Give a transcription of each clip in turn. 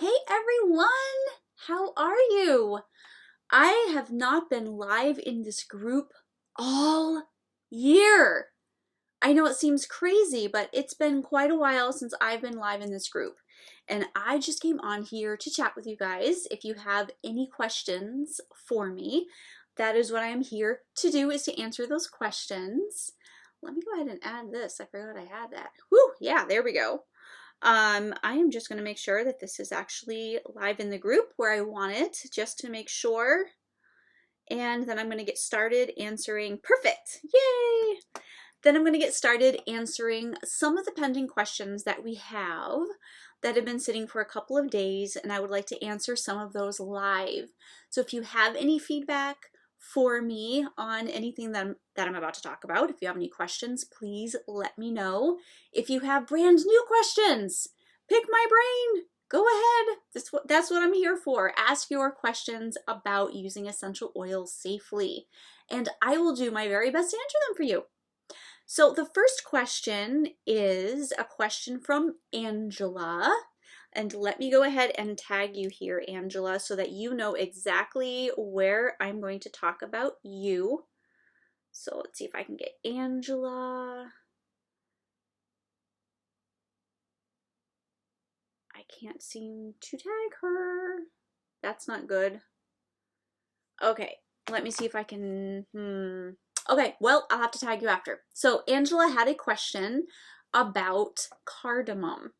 Hey everyone, how are you? I have not been live in this group all year. I know it seems crazy, but it's been quite a while since I've been live in this group. And I just came on here to chat with you guys. If you have any questions for me, that is what I am here to do, is to answer those questions. Let me go ahead and add this. I forgot I had that. Whew, yeah, there we go. I am just going to make sure that this is actually live in the group where I want it, just to make sure. And then I'm going to get started answering. Perfect. Yay! Then I'm going to get started answering some of the pending questions that we have that have been sitting for a couple of days, and I would like to answer some of those live. So if you have any feedback for me on anything that I'm about to talk about, if you have any questions, please let me know. If you have brand new questions, pick my brain. Go ahead. That's what I'm here for. Ask your questions about using essential oils safely, and I will do my very best to answer them for you. So the first question is a question from Angela. And let me go ahead and tag you here, Angela, so that you know exactly where I'm going to talk about you. So let's see if I can get Angela. I can't seem to tag her. That's not good. Okay, let me see if I can. Okay, well, I'll have to tag you after. So Angela had a question about cardamom.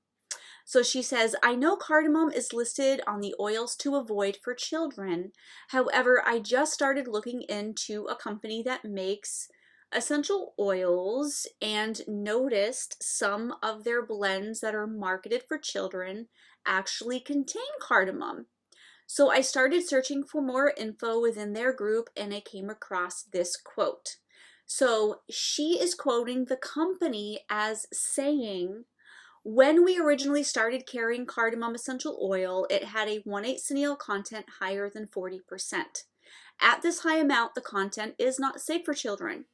So she says, I know cardamom is listed on the oils to avoid for children. However, I just started looking into a company that makes essential oils and noticed some of their blends that are marketed for children actually contain cardamom. So I started searching for more info within their group, and I came across this quote. So she is quoting the company as saying, when we originally started carrying cardamom essential oil, it had a 1,8-cineal content higher than 40%. At this high amount, the content is not safe for children.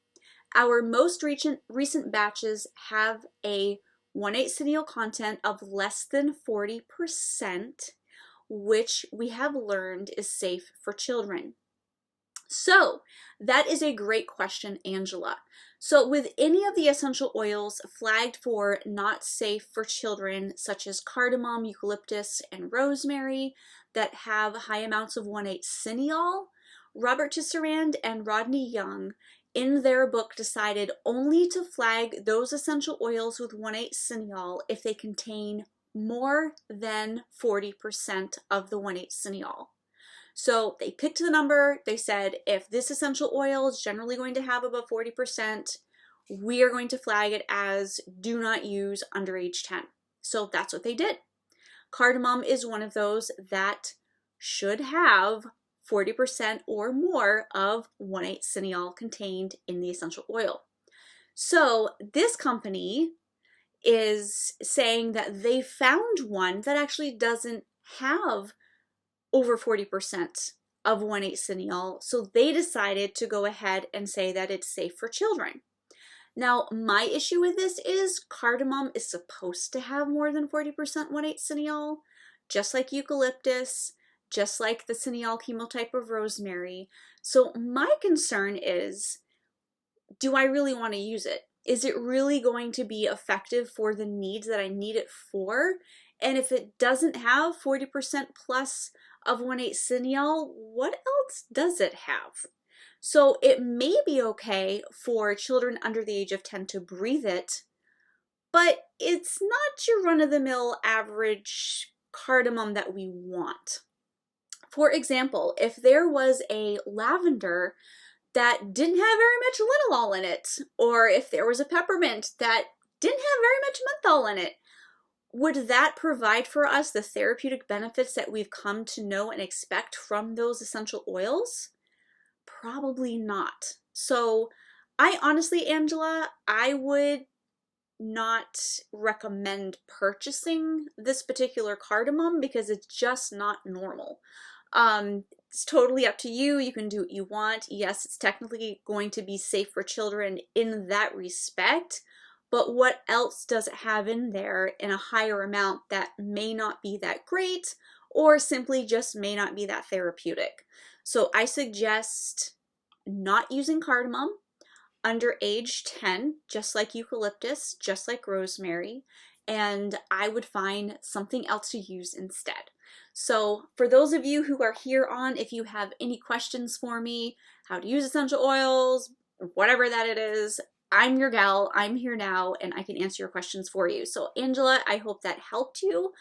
Our most recent batches have a 1,8-cineal content of less than 40%, which we have learned is safe for children. So that is a great question, Angela. So with any of the essential oils flagged for not safe for children, such as cardamom, eucalyptus, and rosemary, that have high amounts of 1,8-cineol, Robert Tisserand and Rodney Young in their book decided only to flag those essential oils with 1,8-cineol if they contain more than 40% of the 1,8-cineol. So they picked the number. They said, if this essential oil is generally going to have above 40%, we are going to flag it as do not use under age 10. So that's what they did. Cardamom is one of those that should have 40% or more of 1,8-cineol contained in the essential oil. So this company is saying that they found one that actually doesn't have over 40% of 1,8-cineol, so they decided to go ahead and say that it's safe for children. Now, my issue with this is cardamom is supposed to have more than 40% 1,8-cineol, just like eucalyptus, just like the cineol chemotype of rosemary. So my concern is, do I really want to use it? Is it really going to be effective for the needs that I need it for? And if it doesn't have 40% plus of 1,8-cineol, what else does it have? So it may be okay for children under the age of 10 to breathe it, but it's not your run-of-the-mill average cardamom that we want. For example, if there was a lavender that didn't have very much linalool in it, or if there was a peppermint that didn't have very much menthol in it, would that provide for us the therapeutic benefits that we've come to know and expect from those essential oils? Probably not. So I honestly, Angela, I would not recommend purchasing this particular cardamom because it's just not normal. It's totally up to you. You can do what you want. Yes, it's technically going to be safe for children in that respect, but what else does it have in there in a higher amount that may not be that great or simply just may not be that therapeutic? So I suggest not using cardamom under age 10, just like eucalyptus, just like rosemary, and I would find something else to use instead. So for those of you who are here on, if you have any questions for me, how to use essential oils, whatever that it is, I'm your gal, I'm here now, and I can answer your questions for you. So Angela, I hope that helped you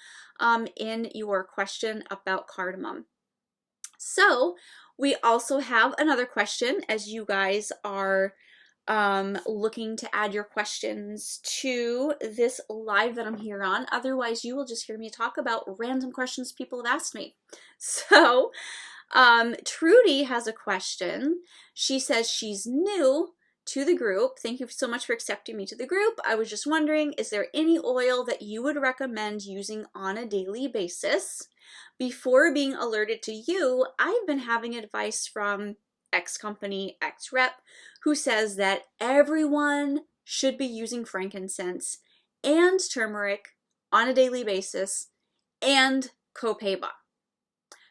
in your question about cardamom. So we also have another question as you guys are looking to add your questions to this live that I'm here on. Otherwise, you will just hear me talk about random questions people have asked me. So Trudy has a question. She says she's new to the group. Thank you so much for accepting me to the group. I was just wondering, is there any oil that you would recommend using on a daily basis? Before being alerted to you, I've been having advice from X company, X rep, who says that everyone should be using frankincense and turmeric on a daily basis and copaiba.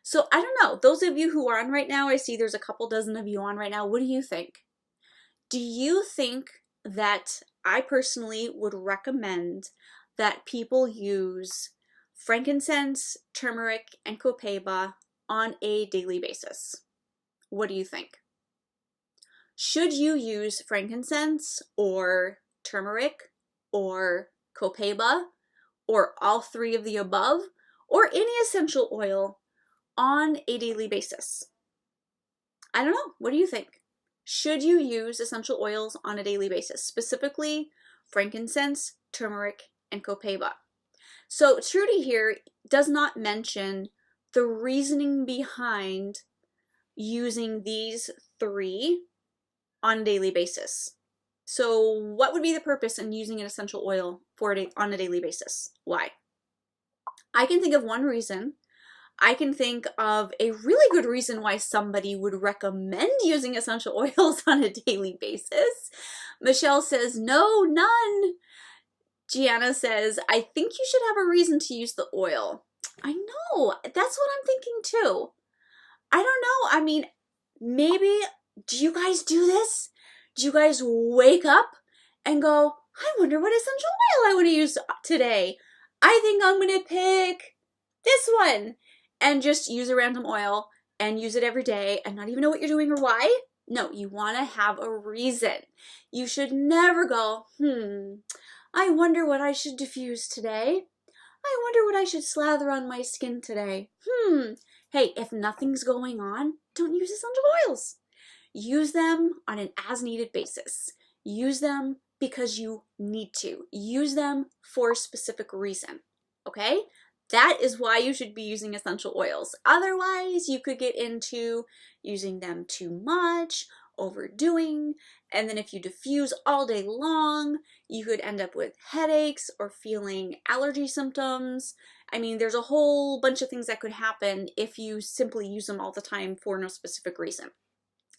So I don't know, those of you who are on right now, I see there's a couple dozen of you on right now. What do you think? Do you think that I personally would recommend that people use frankincense, turmeric, and copaiba on a daily basis? What do you think? Should you use frankincense or turmeric or copaiba or all three of the above or any essential oil on a daily basis? I don't know. What do you think? Should you use essential oils on a daily basis, specifically frankincense, turmeric, and copaiba? So Trudy here does not mention the reasoning behind using these three on a daily basis. So what would be the purpose in using an essential oil on a daily basis? Why? I can think of one reason. I can think of a really good reason why somebody would recommend using essential oils on a daily basis. Michelle says, no, none. Gianna says, I think you should have a reason to use the oil. I know, that's what I'm thinking too. I don't know, I mean, maybe, do you guys do this? Do you guys wake up and go, I wonder what essential oil I want to use today? I think I'm going to pick this one. And just use a random oil and use it every day and not even know what you're doing or why? No, you want to have a reason. You should never go, I wonder what I should diffuse today. I wonder what I should slather on my skin today. Hey, if nothing's going on, don't use essential oils. Use them on an as-needed basis. Use them because you need to. Use them for a specific reason, okay? That is why you should be using essential oils. Otherwise, you could get into using them too much, overdoing, and then if you diffuse all day long, you could end up with headaches or feeling allergy symptoms. I mean, there's a whole bunch of things that could happen if you simply use them all the time for no specific reason.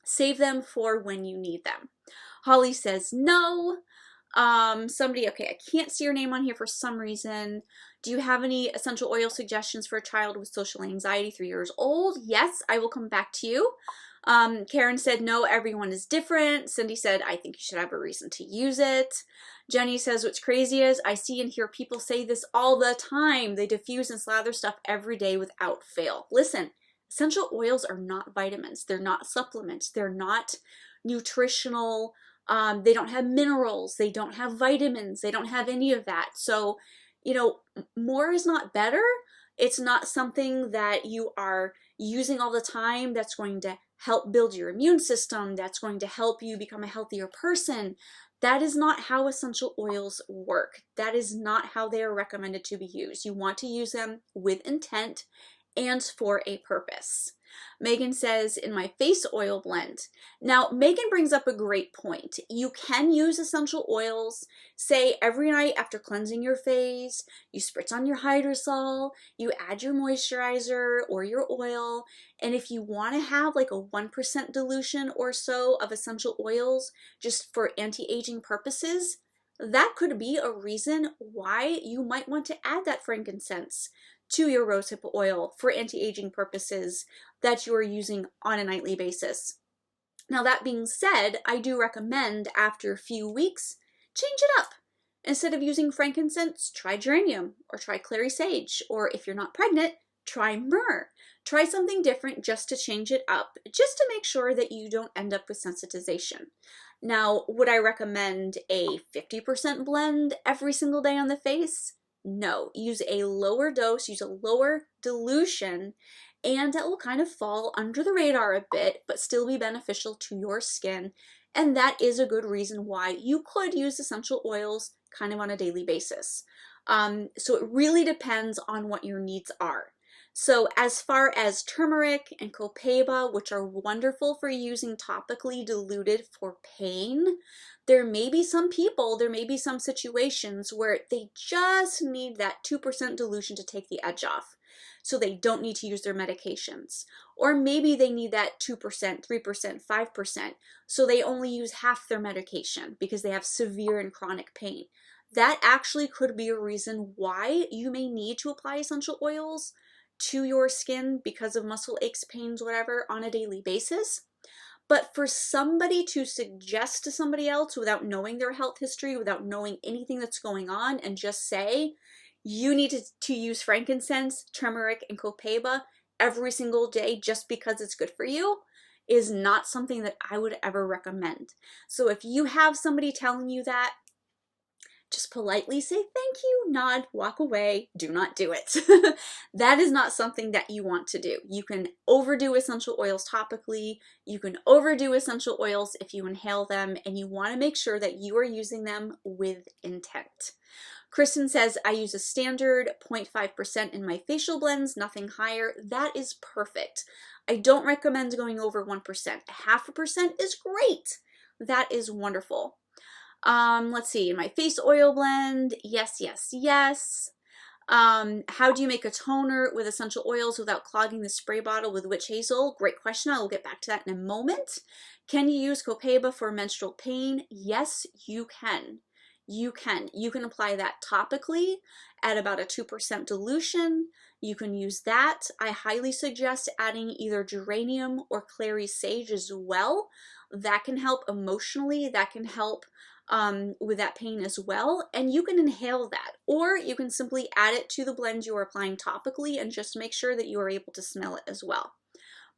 Save them for when you need them. Holly says no. Somebody, okay, I can't see your name on here for some reason. Do you have any essential oil suggestions for a child with social anxiety, 3 years old? Yes, I will come back to you. Karen said, no, everyone is different. Cindy said, I think you should have a reason to use it. Jenny says, what's crazy is I see and hear people say this all the time. They diffuse and slather stuff every day without fail. Listen, essential oils are not vitamins. They're not supplements. They're not nutritional. They don't have minerals. They don't have vitamins. They don't have any of that. So, you know, more is not better. It's not something that you are using all the time that's going to help build your immune system, that's going to help you become a healthier person. That is not how essential oils work. That is not how they are recommended to be used. You want to use them with intent and for a purpose. Megan says, in my face oil blend. Now, Megan brings up a great point. You can use essential oils, say every night after cleansing your face, you spritz on your hydrosol, you add your moisturizer or your oil, and if you want to have like a 1% dilution or so of essential oils just for anti-aging purposes, that could be a reason why you might want to add that frankincense to your rosehip oil for anti-aging purposes that you are using on a nightly basis. Now, that being said, I do recommend after a few weeks, change it up. Instead of using frankincense, try geranium or try clary sage, or if you're not pregnant, try myrrh. Try something different just to change it up, just to make sure that you don't end up with sensitization. Now, would I recommend a 50% blend every single day on the face? No, use a lower dose, use a lower dilution, and that will kind of fall under the radar a bit, but still be beneficial to your skin. And that is a good reason why you could use essential oils kind of on a daily basis. So it really depends on what your needs are. So as far as turmeric and copaiba, which are wonderful for using topically diluted for pain, there may be some people, there may be some situations where they just need that 2% dilution to take the edge off. So they don't need to use their medications. Or maybe they need that 2%, 3%, 5%, so they only use half their medication because they have severe and chronic pain. That actually could be a reason why you may need to apply essential oils to your skin because of muscle aches, pains, whatever, on a daily basis. But for somebody to suggest to somebody else without knowing their health history, without knowing anything that's going on, and just say, you need to use frankincense, turmeric, and copaiba every single day just because it's good for you, is not something that I would ever recommend. So if you have somebody telling you that, just politely say thank you, nod, walk away, do not do it. That is not something that you want to do. You can overdo essential oils topically, you can overdo essential oils if you inhale them, and you want to make sure that you are using them with intent. Kristen says, I use a standard 0.5% in my facial blends, nothing higher. That is perfect. I don't recommend going over 1%. 0.5% is great. That is wonderful. Let's see, my face oil blend, yes, yes, yes. How do you make a toner with essential oils without clogging the spray bottle with witch hazel? Great question. I will get back to that in a moment. Can you use copaiba for menstrual pain? Yes, you can. You can. You can apply that topically at about a 2% dilution. You can use that. I highly suggest adding either geranium or clary sage as well. That can help emotionally. That can help with that pain as well, and you can inhale that, or you can simply add it to the blend you are applying topically and just make sure that you are able to smell it as well.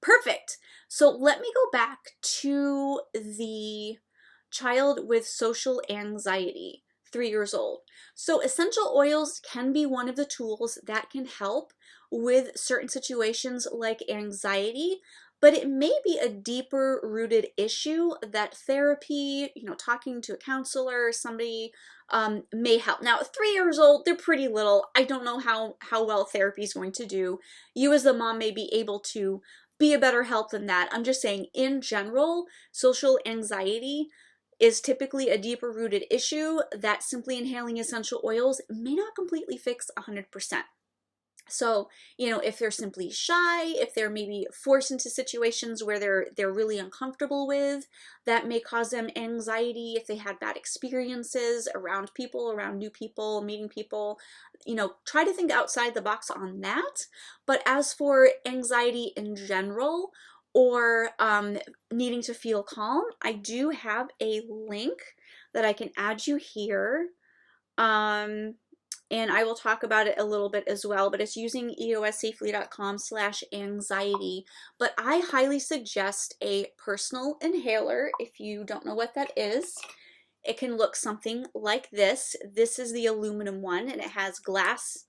Perfect. So let me go back to the child with social anxiety, 3 years old. So essential oils can be one of the tools that can help with certain situations like anxiety, but it may be a deeper rooted issue that therapy, talking to a counselor, somebody may help. Now, 3 years old, they're pretty little. I don't know how well therapy is going to do. You as the mom may be able to be a better help than that. I'm just saying, in general, social anxiety is typically a deeper rooted issue that simply inhaling essential oils may not completely fix 100%. So, if they're simply shy, if they're maybe forced into situations where they're really uncomfortable with, that may cause them anxiety. If they had bad experiences around people, around new people, meeting people, try to think outside the box on that. But as for anxiety in general, or needing to feel calm, I do have a link that I can add you here. And I will talk about it a little bit as well, but it's using eossafely.com/anxiety. But I highly suggest a personal inhaler if you don't know what that is. It can look something like this. This is the aluminum one, and it has glass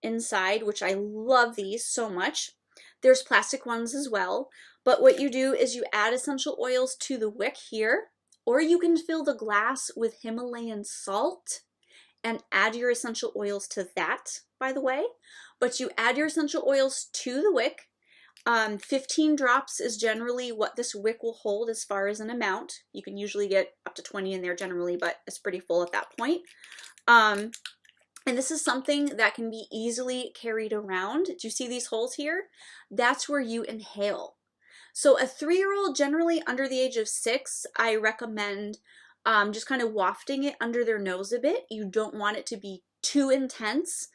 inside, which I love these so much. There's plastic ones as well, but what you do is you add essential oils to the wick here, or you can fill the glass with Himalayan salt and add your essential oils to that, by the way. But you add your essential oils to the wick. 15 drops is generally what this wick will hold as far as an amount. You can usually get up to 20 in there generally, but it's pretty full at that point. And this is something that can be easily carried around. Do you see these holes here? That's where you inhale. So a 3-year-old, generally under the age of 6, I recommend just kind of wafting it under their nose a bit. You don't want it to be too intense,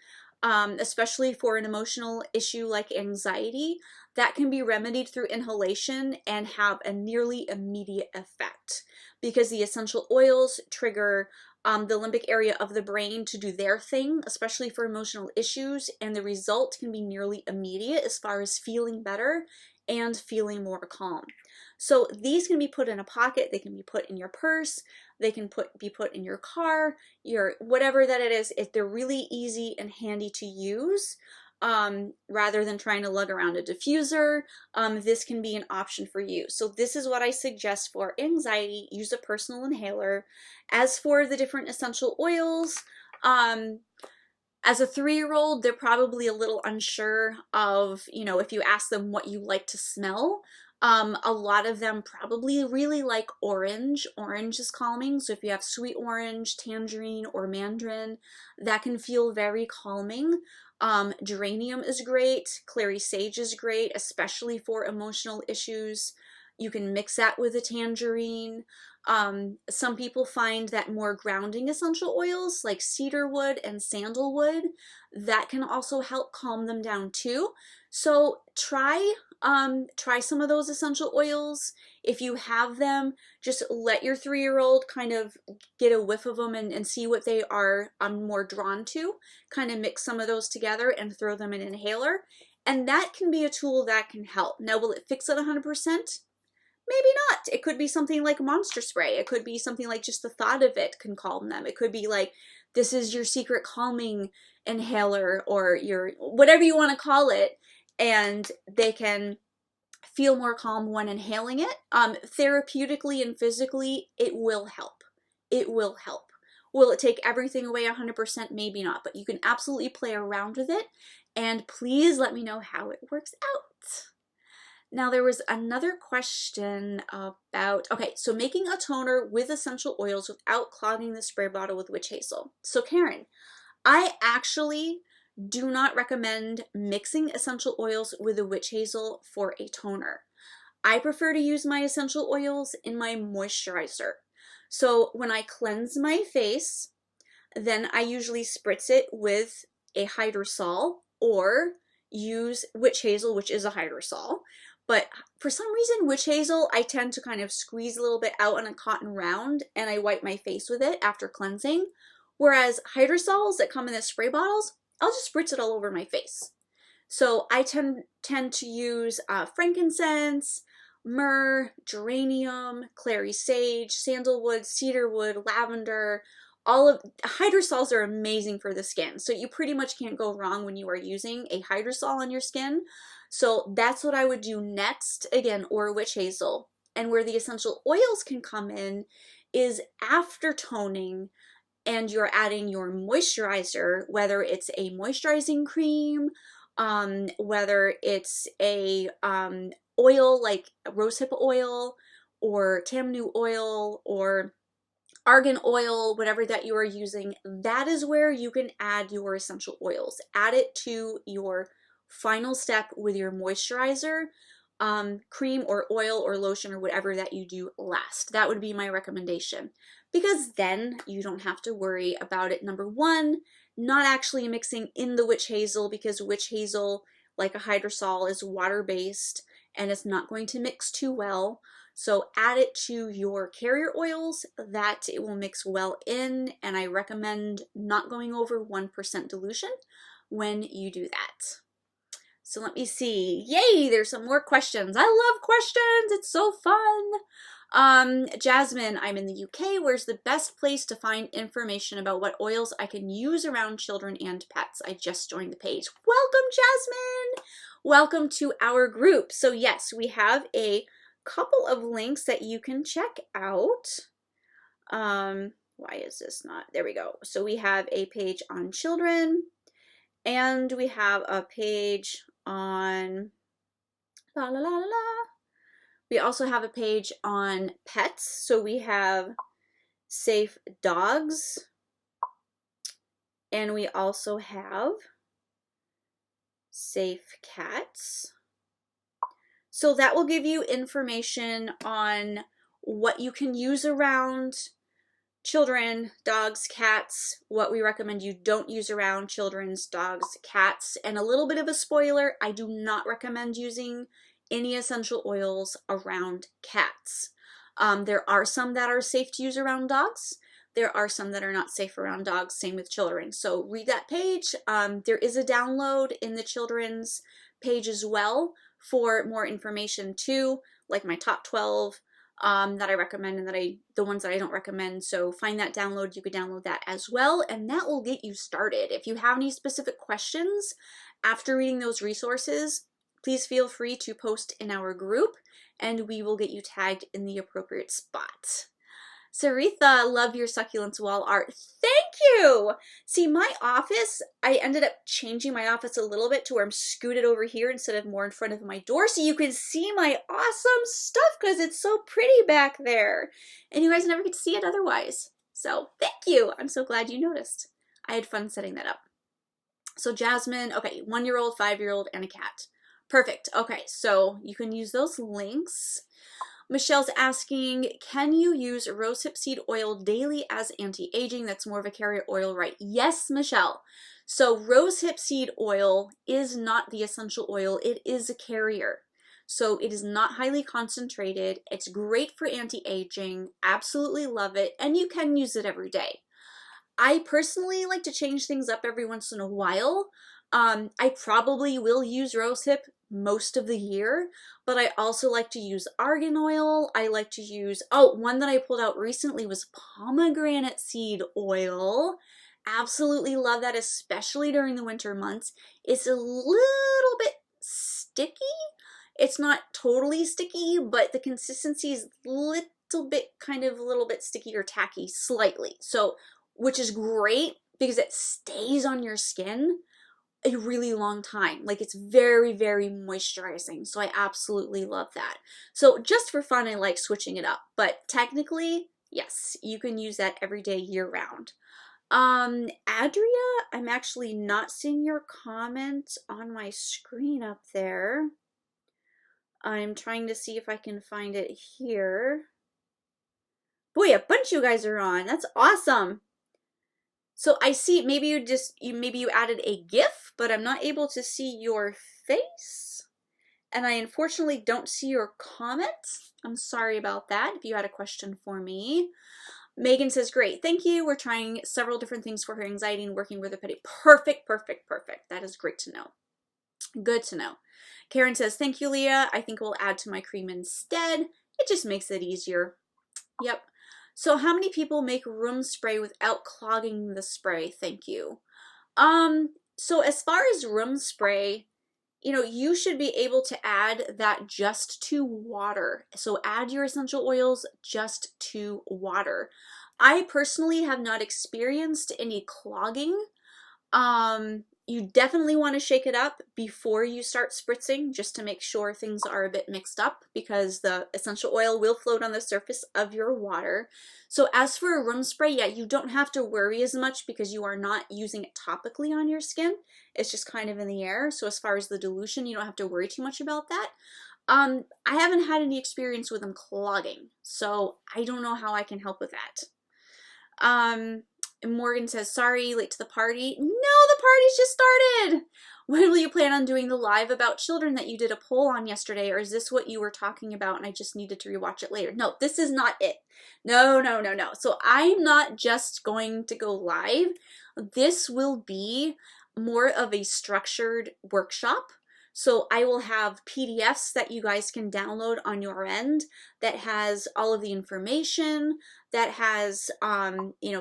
especially for an emotional issue like anxiety. That can be remedied through inhalation and have a nearly immediate effect because the essential oils trigger the limbic area of the brain to do their thing, especially for emotional issues, and the result can be nearly immediate as far as feeling better and feeling more calm. So these can be put in a pocket, they can be put in your purse, they can be put in your car, your whatever that it is. If they're really easy and handy to use, rather than trying to lug around a diffuser, this can be an option for you. So this is what I suggest for anxiety. Use a personal inhaler. As for the different essential oils, as a 3-year-old, they're probably a little unsure of, if you ask them what you like to smell. A lot of them probably really like orange. Orange is calming, so if you have sweet orange, tangerine, or mandarin, that can feel very calming. Geranium is great. Clary sage is great, especially for emotional issues. You can mix that with a tangerine. Some people find that more grounding essential oils like cedarwood and sandalwood, that can also help calm them down too. So try some of those essential oils. If you have them, just let your 3-year-old kind of get a whiff of them and see what they are more drawn to. Kind of mix some of those together and throw them in an inhaler. And that can be a tool that can help. Now, will it fix it 100%? Maybe not. It could be something like Monster Spray. It could be something like just the thought of it can calm them. It could be like, this is your secret calming inhaler, or your whatever you want to call it, and they can feel more calm when inhaling it. Therapeutically and physically, it will help. It will help. Will it take everything away 100%? Maybe not, but you can absolutely play around with it, and please let me know how it works out. Now there was another question about, okay, so making a toner with essential oils without clogging the spray bottle with witch hazel. So Karen, I actually do not recommend mixing essential oils with a witch hazel for a toner. I prefer to use my essential oils in my moisturizer. So when I cleanse my face, then I usually spritz it with a hydrosol or use witch hazel, which is a hydrosol. But for some reason, witch hazel, I tend to kind of squeeze a little bit out on a cotton round and I wipe my face with it after cleansing. Whereas hydrosols that come in the spray bottles, I'll just spritz it all over my face. So I tend to use frankincense, myrrh, geranium, clary sage, sandalwood, cedarwood, lavender. All of hydrosols are amazing for the skin. So you pretty much can't go wrong when you are using a hydrosol on your skin. So that's what I would do next, again, or witch hazel. And where the essential oils can come in is after toning and you're adding your moisturizer, whether it's a moisturizing cream, whether it's a oil like rosehip oil or tamanu oil or argan oil, whatever that you are using, that is where you can add your essential oils. Add it to your final step with your moisturizer, cream or oil or lotion or whatever that you do last. That would be my recommendation, because then you don't have to worry about it. Number one, not actually mixing in the witch hazel, because witch hazel, like a hydrosol, is water-based and it's not going to mix too well. So add it to your carrier oils, that it will mix well in, and I recommend not going over 1% dilution when you do that. So let me see. Yay, there's some more questions. I love questions. It's so fun. Jasmine, I'm in the UK. Where's the best place to find information about what oils I can use around children and pets? I just joined the page. Welcome, Jasmine. Welcome to our group. So yes, we have a couple of links that you can check out. Why is this not? There we go. So we have a page on children, and we have a page on la la la la la. We also have a page on pets. So we have Safe Dogs, and we also have Safe Cats. So that will give you information on what you can use around children, dogs, cats, what we recommend you don't use around children's, dogs, cats, and a little bit of a spoiler, I do not recommend using any essential oils around cats. There are some that are safe to use around dogs. There are some that are not safe around dogs, same with children. So read that page. There is a download in the children's page as well for more information too, like my top 12 that I recommend and the ones that I don't recommend. So find that download, you could download that as well, and that will get you started. If you have any specific questions after reading those resources, please feel free to post in our group and we will get you tagged in the appropriate spot. Saritha, love your succulents wall art. Thank you! See, my office, I ended up changing my office a little bit to where I'm scooted over here instead of more in front of my door so you can see my awesome stuff because it's so pretty back there. And you guys never get to see it otherwise. So thank you. I'm so glad you noticed. I had fun setting that up. So Jasmine, okay, 1-year-old, 5-year-old, and a cat. Perfect. Okay, so you can use those links. Michelle's asking, can you use rosehip seed oil daily as anti-aging? That's more of a carrier oil, right? Yes, Michelle. So rosehip seed oil is not the essential oil. It is a carrier. So it is not highly concentrated. It's great for anti-aging. Absolutely love it. And you can use it every day. I personally like to change things up every once in a while. I probably will use rosehip most of the year, but I also like to use argan oil. I like to use, one that I pulled out recently was pomegranate seed oil. Absolutely love that, especially during the winter months. It's a little bit sticky. It's not totally sticky, but the consistency is a little bit sticky or tacky slightly. So, which is great because it stays on your skin a really long time. Like it's very, very moisturizing. So I absolutely love that. So just for fun, I like switching it up. But technically, yes, you can use that every day year round. Adria, I'm actually not seeing your comment on my screen up there. I'm trying to see if I can find it here. Boy, a bunch of you guys are on. That's awesome. So I see maybe you added a GIF, but I'm not able to see your face. And I unfortunately don't see your comment. I'm sorry about that if you had a question for me. Megan says, great, thank you. We're trying several different things for her anxiety and working with her pity. Perfect, perfect, perfect. That is great to know. Good to know. Karen says, thank you, Leah. I think we'll add to my cream instead. It just makes it easier. Yep. So how many people make room spray without clogging the spray? Thank you. So as far as room spray, you should be able to add that just to water. So add your essential oils just to water. I personally have not experienced any clogging. You definitely want to shake it up before you start spritzing just to make sure things are a bit mixed up because the essential oil will float on the surface of your water. So as for a room spray, yeah, you don't have to worry as much because you are not using it topically on your skin. It's just kind of in the air. So as far as the dilution, you don't have to worry too much about that. I haven't had any experience with them clogging, so I don't know how I can help with that. Morgan says, sorry, late to the party. No, the party's just started. When will you plan on doing the live about children that you did a poll on yesterday? Or is this what you were talking about and I just needed to rewatch it later? No, this is not it. No. So I'm not just going to go live. This will be more of a structured workshop. So I will have PDFs that you guys can download on your end that has all of the information, that has,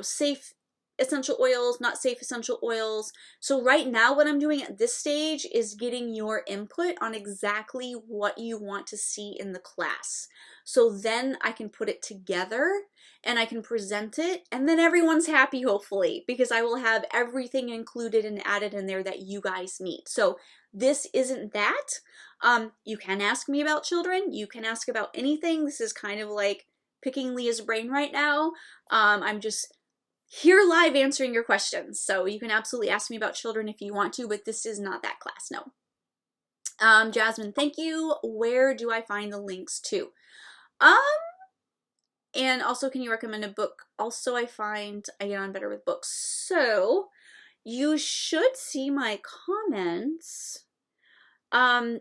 safe essential oils, not safe essential oils. So right now what I'm doing at this stage is getting your input on exactly what you want to see in the class. So then I can put it together and I can present it and then everyone's happy hopefully because I will have everything included and added in there that you guys need. So this isn't that. You can ask me about children. You can ask about anything. This is kind of like picking Leah's brain right now. I'm just here live answering your questions. So you can absolutely ask me about children if you want to, but this is not that class, no. Jasmine, thank you. Where do I find the links to? And also, can you recommend a book? Also, I find I get on better with books. So you should see my comments.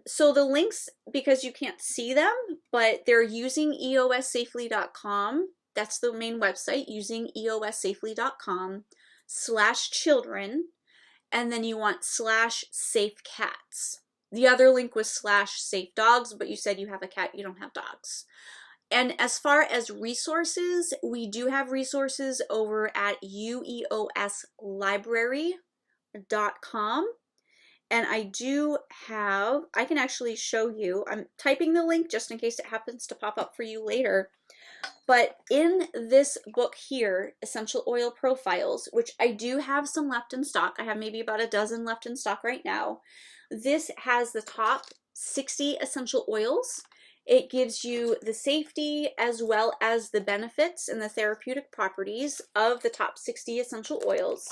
So the links, because you can't see them, but they're using eossafely.com. That's the main website, using eossafely.com/children. And then you want /safe-cats. The other link was /safe-dogs, but you said you have a cat, you don't have dogs. And as far as resources, we do have resources over at ueoslibrary.com. And I do have, I can actually show you, I'm typing the link just in case it happens to pop up for you later. But in this book here, Essential Oil Profiles, which I do have some left in stock, I have maybe about a dozen left in stock right now. This has the top 60 essential oils. It gives you the safety as well as the benefits and the therapeutic properties of the top 60 essential oils.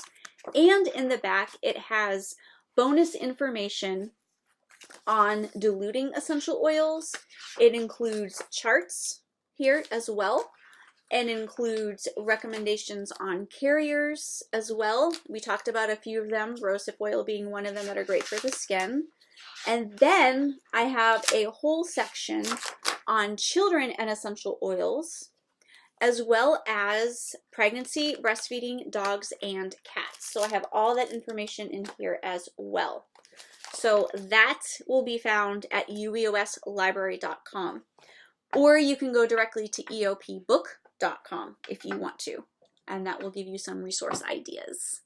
And in the back, it has bonus information on diluting essential oils. It includes charts here as well, and includes recommendations on carriers as well. We talked about a few of them, rosehip oil being one of them that are great for the skin. And then I have a whole section on children and essential oils, as well as pregnancy, breastfeeding, dogs, and cats. So I have all that information in here as well. So that will be found at ueoslibrary.com. Or you can go directly to eopbook.com if you want to, and that will give you some resource ideas.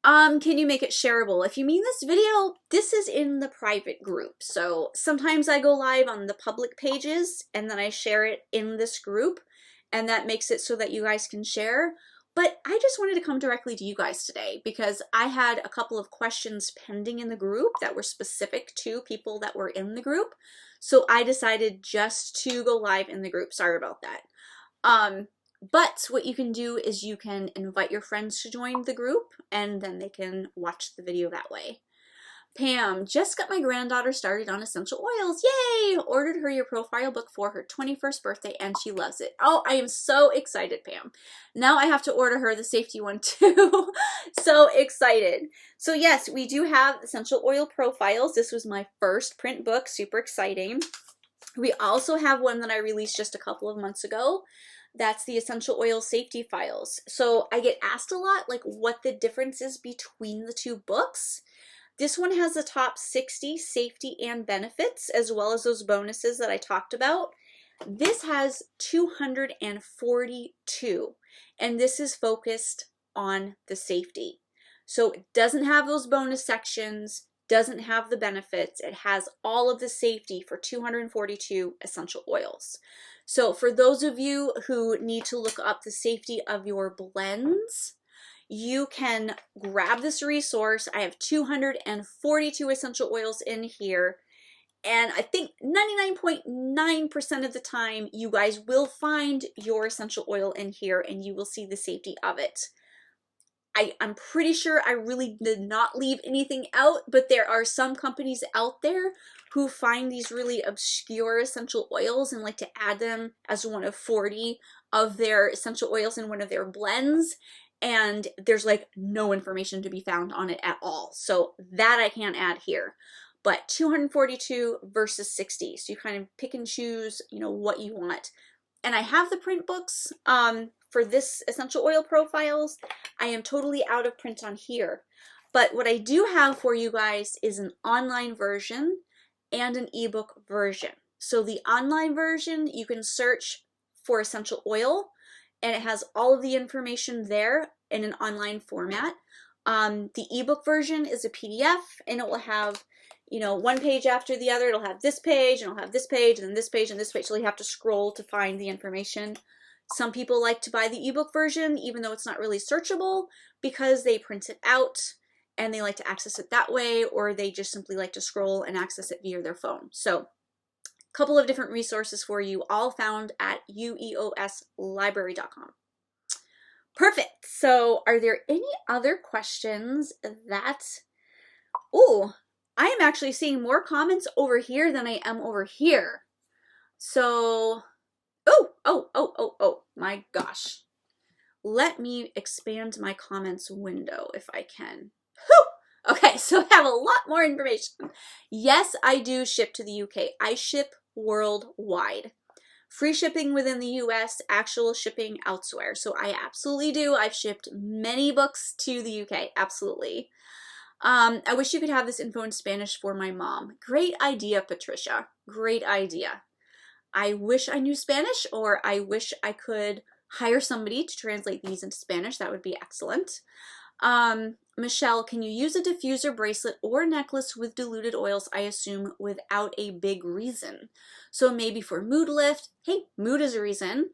Can you make it shareable? If you mean this video, this is in the private group. So sometimes I go live on the public pages and then I share it in this group, and that makes it so that you guys can share. But I just wanted to come directly to you guys today because I had a couple of questions pending in the group that were specific to people that were in the group. So I decided just to go live in the group. Sorry about that. But what you can do is you can invite your friends to join the group and then they can watch the video that way. Pam, just got my granddaughter started on essential oils. Yay! Ordered her your profile book for her 21st birthday and she loves it. Oh, I am so excited, Pam. Now I have to order her the safety one too. So excited. So yes, we do have essential oil profiles. This was my first print book. Super exciting. We also have one that I released just a couple of months ago. That's the essential oil safety files. So I get asked a lot like what the difference is between the two books. This one has the top 60 safety and benefits, as well as those bonuses that I talked about. This has 242, and this is focused on the safety. So it doesn't have those bonus sections, doesn't have the benefits. It has all of the safety for 242 essential oils. So for those of you who need to look up the safety of your blends, you can grab this resource. I have 242 essential oils in here, and I think 99.9% of the time you guys will find your essential oil in here and you will see the safety of it. I'm pretty sure I really did not leave anything out, but there are some companies out there who find these really obscure essential oils and like to add them as one of 40 of their essential oils in one of their blends. And there's like no information to be found on it at all. So that I can't add here. But 242 versus 60. So you kind of pick and choose, you know, what you want. And I have the print books for this essential oil profiles. I am totally out of print on here. But what I do have for you guys is an online version and an ebook version. So the online version, you can search for essential oil, and it has all of the information there in an online format. The ebook version is a PDF, and it will have, you know, one page after the other. It'll have this page, and it'll have this page, and then this page, and this page. So you have to scroll to find the information. Some people like to buy the ebook version, even though it's not really searchable, because they print it out and they like to access it that way, or they just simply like to scroll and access it via their phone. So a couple of different resources for you, all found at ueoslibrary.com. Perfect. So are there any other questions that, oh, I am actually seeing more comments over here than I am over here. So Oh, my gosh. Let me expand my comments window if I can. Whew! Okay, so I have a lot more information. Yes, I do ship to the UK. I ship worldwide. Free shipping within the US, actual shipping elsewhere. So I absolutely do. I've shipped many books to the UK, absolutely. I wish you could have this info in Spanish for my mom. Great idea, Patricia. Great idea. I wish I knew Spanish, or I wish I could hire somebody to translate these into Spanish. That would be excellent. Michelle, can you use a diffuser bracelet or necklace with diluted oils, I assume, without a big reason? So maybe for mood lift, hey, mood is a reason.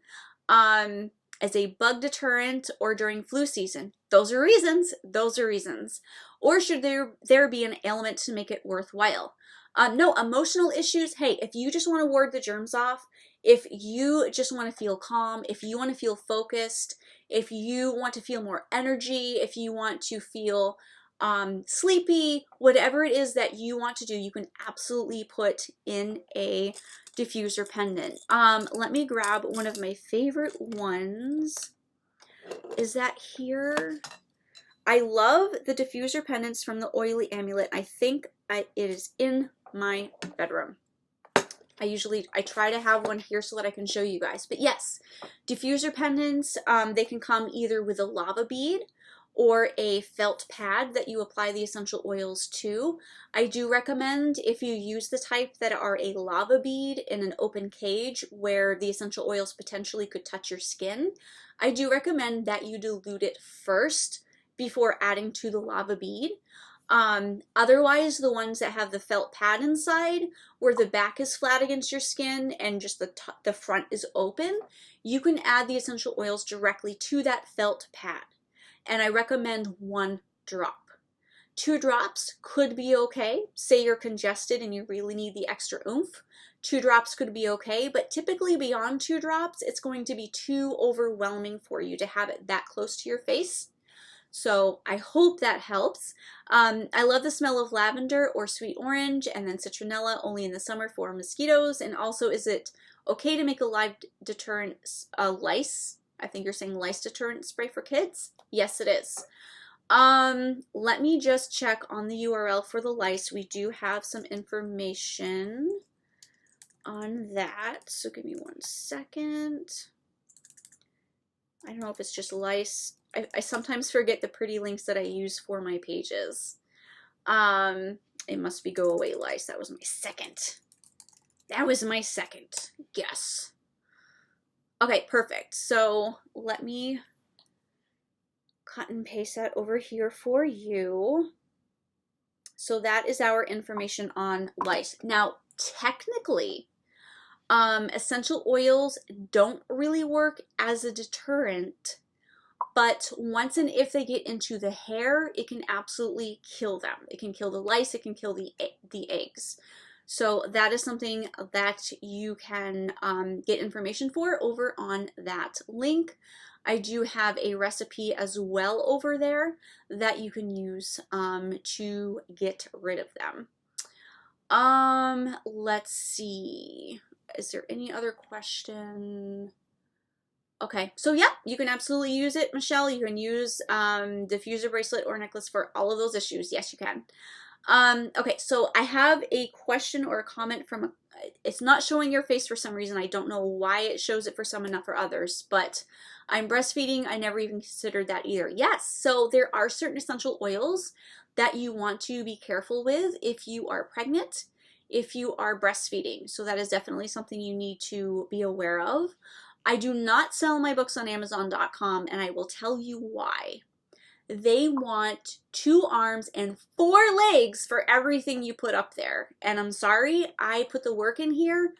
As a bug deterrent or during flu season. Those are reasons. Those are reasons. Or should there be an ailment to make it worthwhile? No, emotional issues, hey, if you just want to ward the germs off, if you just want to feel calm, if you want to feel focused, if you want to feel more energy, if you want to feel sleepy, whatever it is that you want to do, you can absolutely put in a diffuser pendant. Let me grab one of my favorite ones. Is that here? I love the diffuser pendants from the Oily Amulet. I think it is in my bedroom. I try to have one here so that I can show you guys. But yes, diffuser pendants, they can come either with a lava bead or a felt pad that you apply the essential oils to. I do recommend, if you use the type that are a lava bead in an open cage where the essential oils potentially could touch your skin, I do recommend that you dilute it first before adding to the lava bead. Otherwise, the ones that have the felt pad inside, where the back is flat against your skin and just the front is open, you can add the essential oils directly to that felt pad. And I recommend 1 drop. 2 drops could be okay. Say you're congested and you really need the extra oomph. 2 drops could be okay, but typically beyond 2 drops, it's going to be too overwhelming for you to have it that close to your face. So I hope that helps. I love the smell of lavender or sweet orange, and then citronella only in the summer for mosquitoes. And also, is it okay to make a live deterrent lice? I think you're saying lice deterrent spray for kids? Yes, it is. Let me just check on the URL for the lice. We do have some information on that. So give me 1 second. I don't know if it's just lice. I sometimes forget the pretty links that I use for my pages. It must be Go Away Lice. That was my second. That was my second guess. Okay, perfect. So let me cut and paste that over here for you. So that is our information on lice. Now, technically, essential oils don't really work as a deterrent, but once and if they get into the hair, it can absolutely kill them. It can kill the lice, it can kill the eggs. So that is something that you can get information for over on that link. I do have a recipe as well over there that you can use to get rid of them. Let's see. Is there any other question? Okay, so yeah, you can absolutely use it, Michelle. You can use diffuser bracelet or necklace for all of those issues. Yes, you can. Okay, so I have a question or a comment from it's not showing your face for some reason. I don't know why it shows it for some and not for others, but I'm breastfeeding. I never even considered that either. Yes, so there are certain essential oils that you want to be careful with if you are pregnant, if you are breastfeeding. So that is definitely something you need to be aware of. I do not sell my books on Amazon.com, and I will tell you why. They want 2 arms and 4 legs for everything you put up there. And I'm sorry, I put the work in here.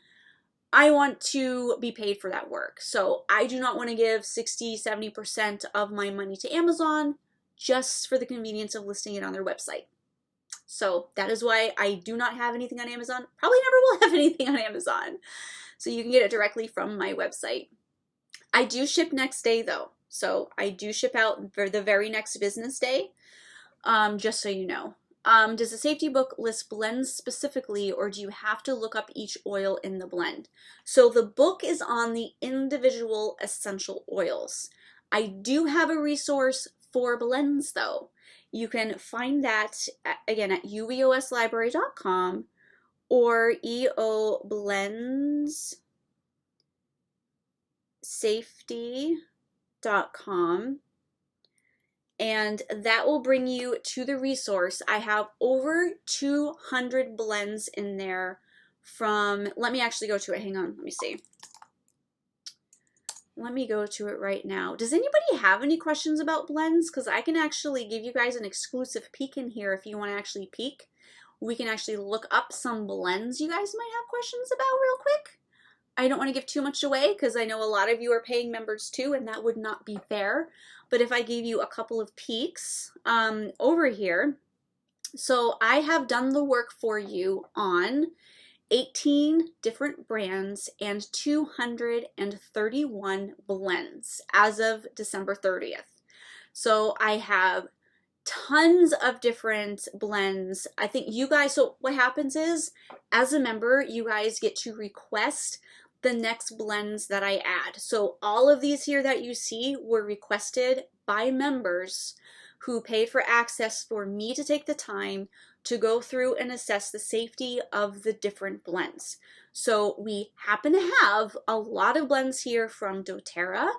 I want to be paid for that work. So I do not want to give 60, 70% of my money to Amazon just for the convenience of listing it on their website. So that is why I do not have anything on Amazon. Probably never will have anything on Amazon. So you can get it directly from my website. I do ship next day though. So I do ship out for the very next business day, just so you know. Does the safety book list blends specifically, or do you have to look up each oil in the blend? So the book is on the individual essential oils. I do have a resource for blends though. You can find that again at ueoslibrary.com or eoblendsafety.com. And that will bring you to the resource. I have over 200 blends in there from, let me actually go to it. Hang on, let me see. Let me go to it right now. Does anybody have any questions about blends? Because I can actually give you guys an exclusive peek in here if you want to actually peek. We can actually look up some blends you guys might have questions about real quick. I don't want to give too much away because I know a lot of you are paying members too, and that would not be fair. But if I gave you a couple of peeks over here, so I have done the work for you on 18 different brands and 231 blends as of December 30th. So I have tons of different blends. I think you guys, so what happens is, as a member, you guys get to request the next blends that I add. So all of these here that you see were requested by members who paid for access for me to take the time to go through and assess the safety of the different blends. So we happen to have a lot of blends here from doTERRA,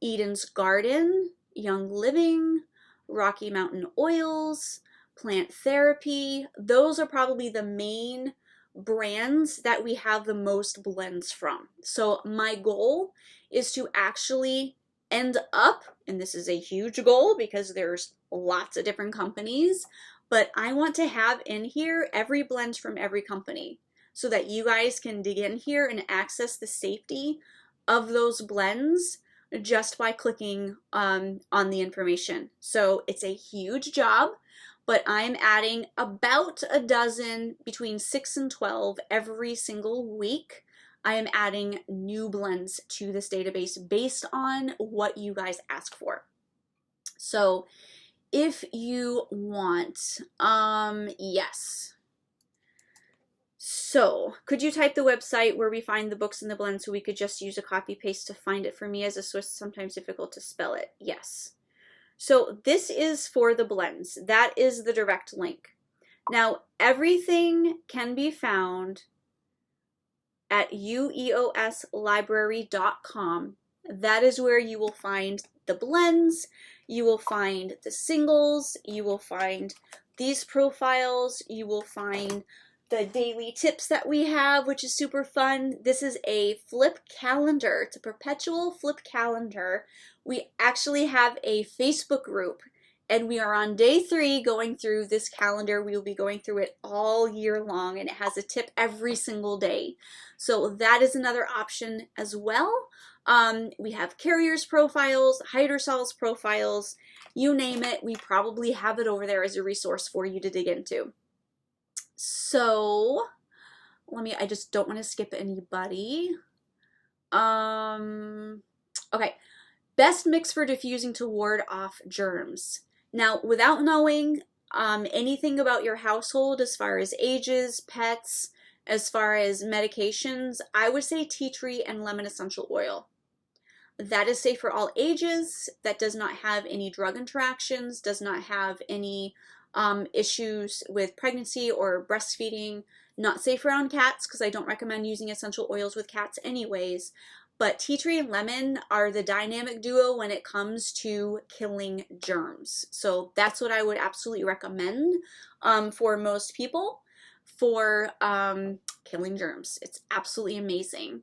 Eden's Garden, Young Living, Rocky Mountain Oils, Plant Therapy. Those are probably the main brands that we have the most blends from. So my goal is to actually end up, and this is a huge goal because there's lots of different companies, but I want to have in here every blend from every company so that you guys can dig in here and access the safety of those blends just by clicking on the information. So it's a huge job, but I'm adding about a dozen, between 6 and 12 every single week. I am adding new blends to this database based on what you guys ask for. So if you want, yes. So could you type the website where we find the books and the blends so we could just use a copy paste to find it? For me as a Swiss, sometimes difficult to spell it. Yes. So this is for the blends. That is the direct link. Now everything can be found at ueoslibrary.com. That is where you will find the blends, you will find the singles, you will find these profiles, you will find the daily tips that we have, which is super fun. This is a flip calendar. It's a perpetual flip calendar. We actually have a Facebook group, and we are on day 3 going through this calendar. We will be going through it all year long, and it has a tip every single day. So that is another option as well. We have carriers profiles, Hydrosols profiles, you name it. We probably have it over there as a resource for you to dig into. So I just don't want to skip anybody. Okay, best mix for diffusing to ward off germs. Now, without knowing anything about your household as far as ages, pets, as far as medications, I would say tea tree and lemon essential oil. That is safe for all ages. That does not have any drug interactions, does not have any issues with pregnancy or breastfeeding. Not safe around cats because I don't recommend using essential oils with cats anyways. But tea tree and lemon are the dynamic duo when it comes to killing germs. So that's what I would absolutely recommend for most people for killing germs. It's absolutely amazing.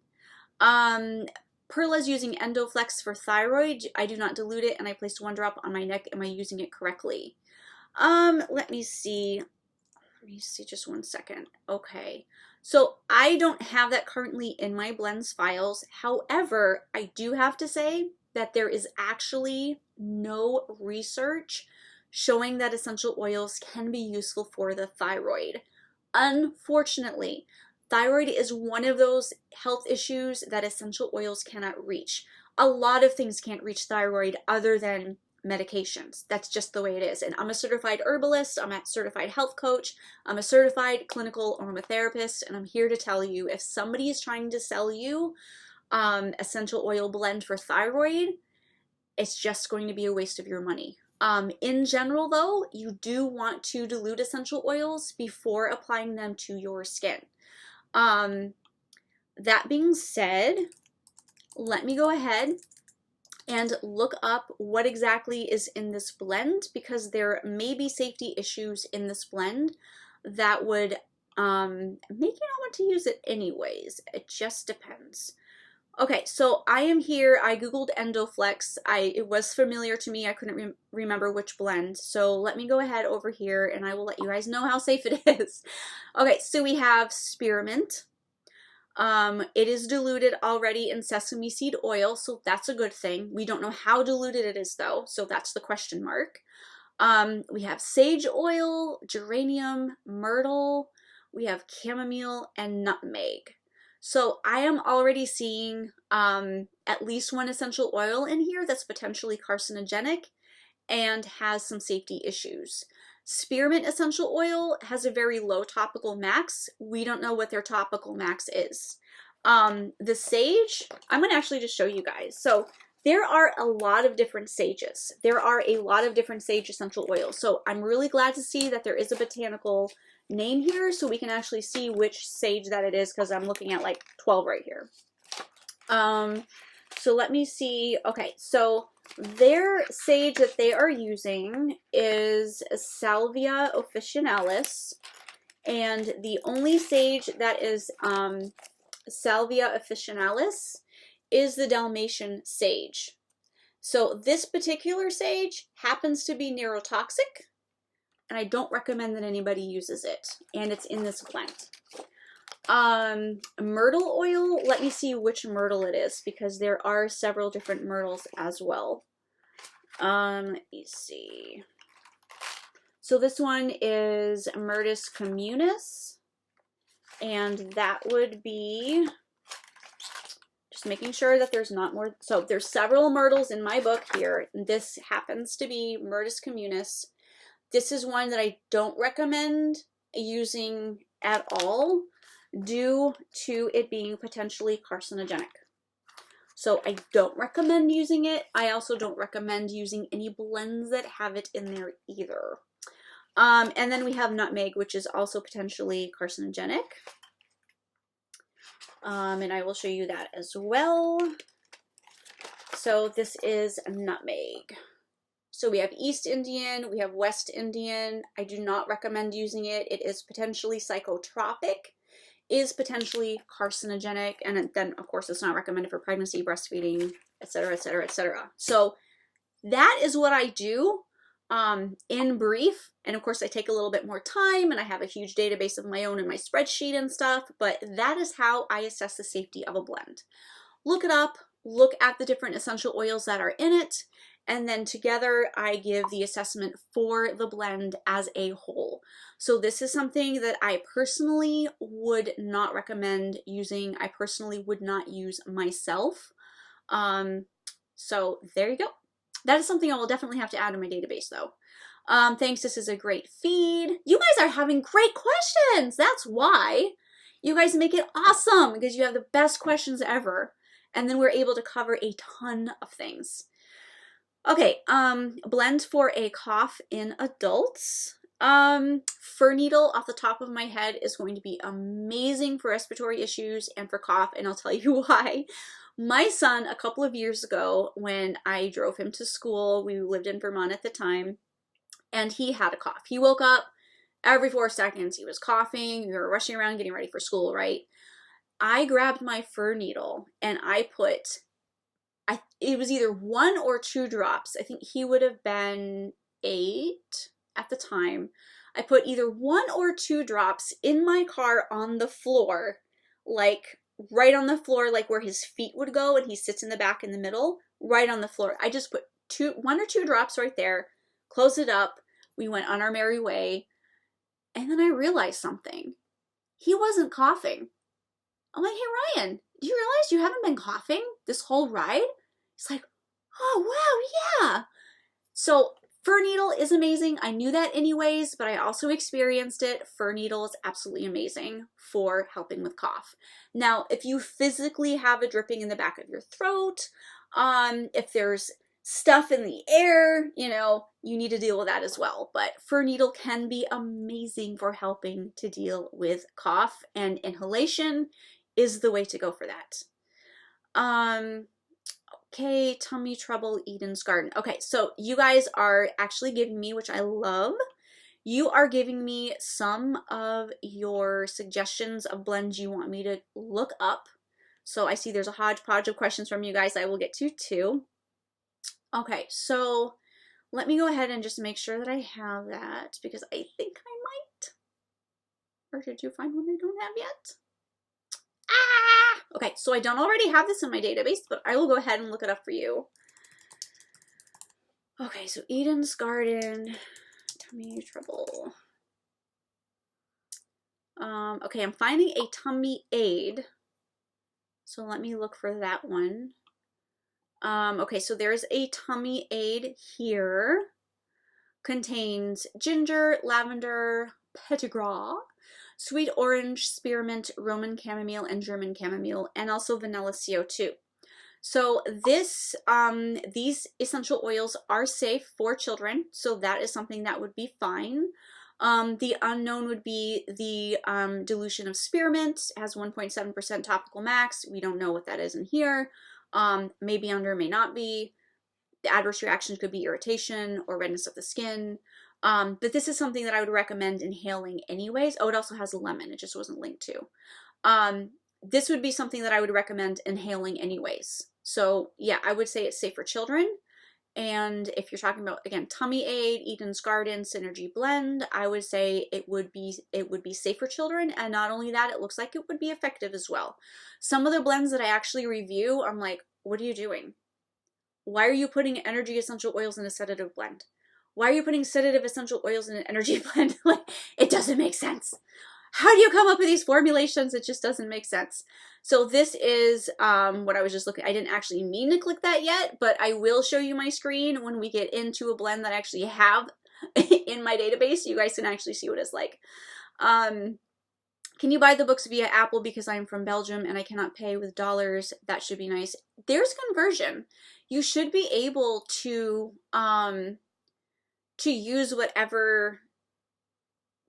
Perla's using Endoflex for thyroid. I do not dilute it, and I placed 1 drop on my neck. Am I using it correctly? Let me see just 1 second. Okay. So I don't have that currently in my blends files. However, I do have to say that there is actually no research showing that essential oils can be useful for the thyroid. Unfortunately, thyroid is one of those health issues that essential oils cannot reach. A lot of things can't reach thyroid other than medications. That's just the way it is. And I'm a certified herbalist, I'm a certified health coach, I'm a certified clinical aromatherapist, and I'm here to tell you, if somebody is trying to sell you essential oil blend for thyroid, it's just going to be a waste of your money. In general though, you do want to dilute essential oils before applying them to your skin. That being said, let me go ahead and look up what exactly is in this blend, because there may be safety issues in this blend that would make you not want to use it anyways. It just depends. Okay, so I am here. I googled Endoflex. It was familiar to me. I couldn't remember which blend. So let me go ahead over here and I will let you guys know how safe it is. Okay, so we have spearmint. It is diluted already in sesame seed oil, so that's a good thing. We don't know how diluted it is though, so that's the question mark. We have sage oil, geranium, myrtle, we have chamomile, and nutmeg. So I am already seeing at least one essential oil in here that's potentially carcinogenic and has some safety issues. Spearmint essential oil has a very low topical max. We don't know what their topical max is. The sage, I'm going to actually just show you guys. So there are a lot of different sages. There are a lot of different sage essential oils. So I'm really glad to see that there is a botanical name here so we can actually see which sage that it is, because I'm looking at like 12 right here. So let me see. Okay, so their sage that they are using is Salvia officinalis, and the only sage that is Salvia officinalis is the Dalmatian sage. So this particular sage happens to be neurotoxic, and I don't recommend that anybody uses it, and it's in this blend. Myrtle oil, let me see which myrtle it is, because there are several different myrtles as well. Let me see. So this one is Myrtus communis, and that would be, just making sure that there's not more. So there's several myrtles in my book here. This happens to be Myrtus communis. This is one that I don't recommend using at all due to it being potentially carcinogenic. So I don't recommend using it. I also don't recommend using any blends that have it in there either. And then we have nutmeg, which is also potentially carcinogenic. And I will show you that as well. So this is nutmeg. So we have East Indian, we have West Indian. I do not recommend using it. It is potentially psychotropic, is potentially carcinogenic, and then of course it's not recommended for pregnancy, breastfeeding, etc., etc., etc. So that is what I do in brief. And of course I take a little bit more time and I have a huge database of my own in my spreadsheet and stuff, but that is how I assess the safety of a blend. Look it up, look at the different essential oils that are in it, and then together I give the assessment for the blend as a whole. So this is something that I personally would not recommend using. I personally would not use myself. So there you go. That is something I will definitely have to add to my database though. Thanks, this is a great feed. You guys are having great questions. That's why. You guys make it awesome because you have the best questions ever. And then we're able to cover a ton of things. Okay, blend for a cough in adults. Fir needle off the top of my head is going to be amazing for respiratory issues and for cough, and I'll tell you why. My son, a couple of years ago, when I drove him to school, we lived in Vermont at the time, and he had a cough. He woke up, every 4 seconds he was coughing, we were rushing around getting ready for school, right? I grabbed my fir needle and I put, it was either 1 or 2 drops. I think he would have been 8 at the time. I put either 1 or 2 drops in my car on the floor, like right on the floor, like where his feet would go, and he sits in the back in the middle, right on the floor. I just put 1 or 2 drops right there, closed it up. We went on our merry way. And then I realized something. He wasn't coughing. I'm like, hey, Ryan, do you realize you haven't been coughing this whole ride? He's like, oh, wow, yeah. So fir needle is amazing. I knew that anyways, but I also experienced it. Fir needle is absolutely amazing for helping with cough. Now, if you physically have a dripping in the back of your throat, if there's stuff in the air, you know, you need to deal with that as well. But fir needle can be amazing for helping to deal with cough, and inhalation is the way to go for that. Okay, tummy trouble, Eden's Garden. Okay, so you guys are actually giving me, which I love, you are giving me some of your suggestions of blends you want me to look up. So I see there's a hodgepodge of questions from you guys I will get to too. Okay, so let me go ahead and just make sure that I have that, because I think I might. Or did you find one I don't have yet? Ah! Okay, so I don't already have this in my database, but I will go ahead and look it up for you. Okay, so Eden's Garden, tummy trouble. Okay, I'm finding a tummy aid. So let me look for that one. Okay, so there's a tummy aid here. Contains ginger, lavender, petitgrass, sweet orange, spearmint, Roman chamomile, and German chamomile, and also vanilla CO2. So this, these essential oils are safe for children, so that is something that would be fine. The unknown would be the dilution of spearmint. It has 1.7% topical max. We don't know what that is in here. Maybe under, may not be. The adverse reactions could be irritation or redness of the skin. But this is something that I would recommend inhaling anyways. Oh, it also has lemon. It just wasn't linked to. This would be something that I would recommend inhaling anyways. So yeah, I would say it's safe for children. And if you're talking about, again, tummy aid, Eden's Garden, Synergy blend, I would say it would be safe for children. And not only that, it looks like it would be effective as well. Some of the blends that I actually review, I'm like, what are you doing? Why are you putting energy essential oils in a sedative blend? Why are you putting sedative essential oils in an energy blend? Like, it doesn't make sense. How do you come up with these formulations? It just doesn't make sense. So this is what I was just looking. I didn't actually mean to click that yet, but I will show you my screen when we get into a blend that I actually have in my database. So you guys can actually see what it's like. Can you buy the books via Apple because I'm from Belgium and I cannot pay with dollars? That should be nice. There's conversion. You should be able to use whatever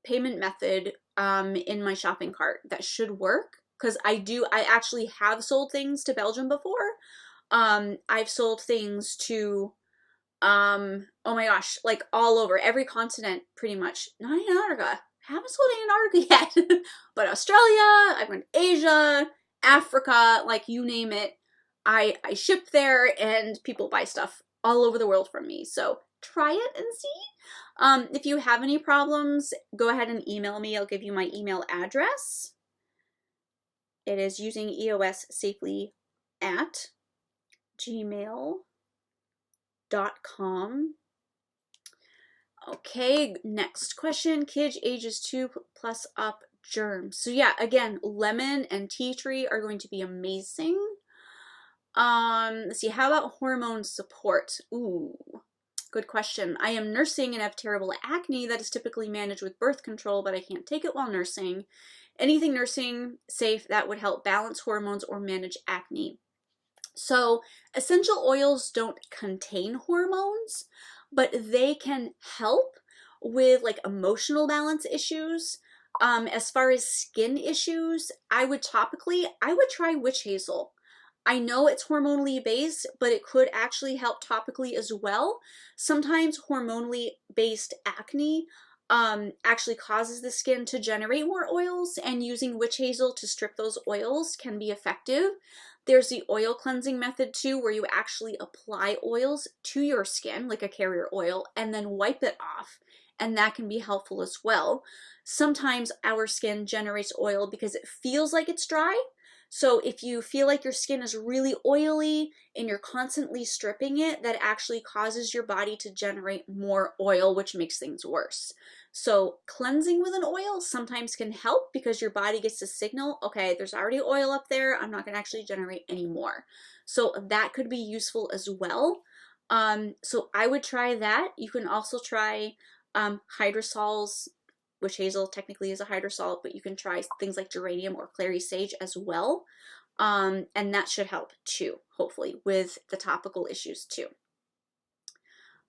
payment method in my shopping cart. That should work, because I actually have sold things to Belgium before. I've sold things to oh my gosh, like all over, every continent pretty much. Not Antarctica. Haven't sold Antarctica yet. But Australia, I've went to Asia, Africa, like you name it. I ship there and people buy stuff all over the world from me. So try it and see. If you have any problems, go ahead and email me. I'll give you my email address. It is using EOS safely at gmail.com. Okay, next question. Kids ages 2 plus up germs. So yeah, again, lemon and tea tree are going to be amazing. Let's see, how about hormone support? Ooh, good question. I am nursing and have terrible acne that is typically managed with birth control, but I can't take it while nursing. Anything nursing safe that would help balance hormones or manage acne? So essential oils don't contain hormones, but they can help with like emotional balance issues. As far as skin issues, I would try witch hazel. I know it's hormonally based, but it could actually help topically as well. Sometimes hormonally based acne actually causes the skin to generate more oils, and using witch hazel to strip those oils can be effective. There's the oil cleansing method too, where you actually apply oils to your skin, like a carrier oil, and then wipe it off, and that can be helpful as well. Sometimes our skin generates oil because it feels like it's dry. So if you feel like your skin is really oily and you're constantly stripping it, that actually causes your body to generate more oil, which makes things worse. So cleansing with an oil sometimes can help because your body gets a signal, okay, there's already oil up there, I'm not going to actually generate any more. So that could be useful as well. So I would try that. You can also try hydrosols, witch hazel technically is a hydrosol, but you can try things like geranium or clary sage as well. And that should help too, hopefully, with the topical issues too.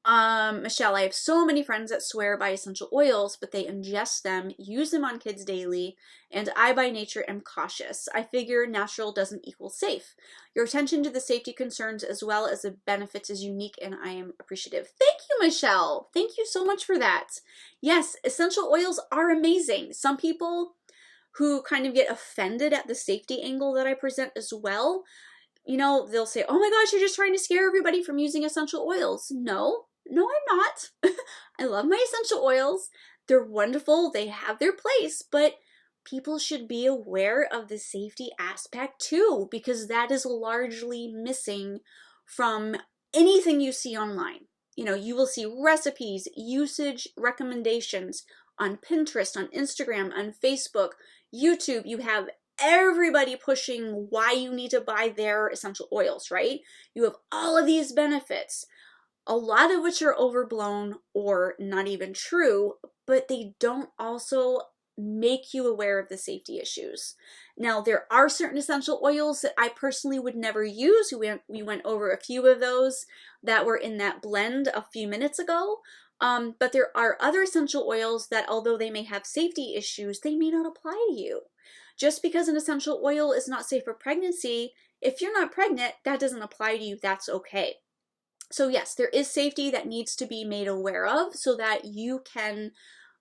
Michelle, I have so many friends that swear by essential oils, but they ingest them, use them on kids daily, and I by nature am cautious. I figure natural doesn't equal safe. Your attention to the safety concerns as well as the benefits is unique and I am appreciative. Thank you, Michelle. Thank you so much for that. Yes, essential oils are amazing. Some people who kind of get offended at the safety angle that I present as well, you know, they'll say, oh my gosh, you're just trying to scare everybody from using essential oils. No, I'm not. I love my essential oils. They're wonderful. They have their place, but people should be aware of the safety aspect too, because that is largely missing from anything you see online. You know, you will see recipes, usage recommendations on Pinterest, on Instagram, on Facebook, YouTube. You have everybody pushing why you need to buy their essential oils, right? You have all of these benefits, a lot of which are overblown or not even true, but they don't also make you aware of the safety issues. Now, there are certain essential oils that I personally would never use. We went over a few of those that were in that blend a few minutes ago. But there are other essential oils that, although they may have safety issues, they may not apply to you. Just because an essential oil is not safe for pregnancy, if you're not pregnant, that doesn't apply to you. That's okay. So yes, there is safety that needs to be made aware of so that you can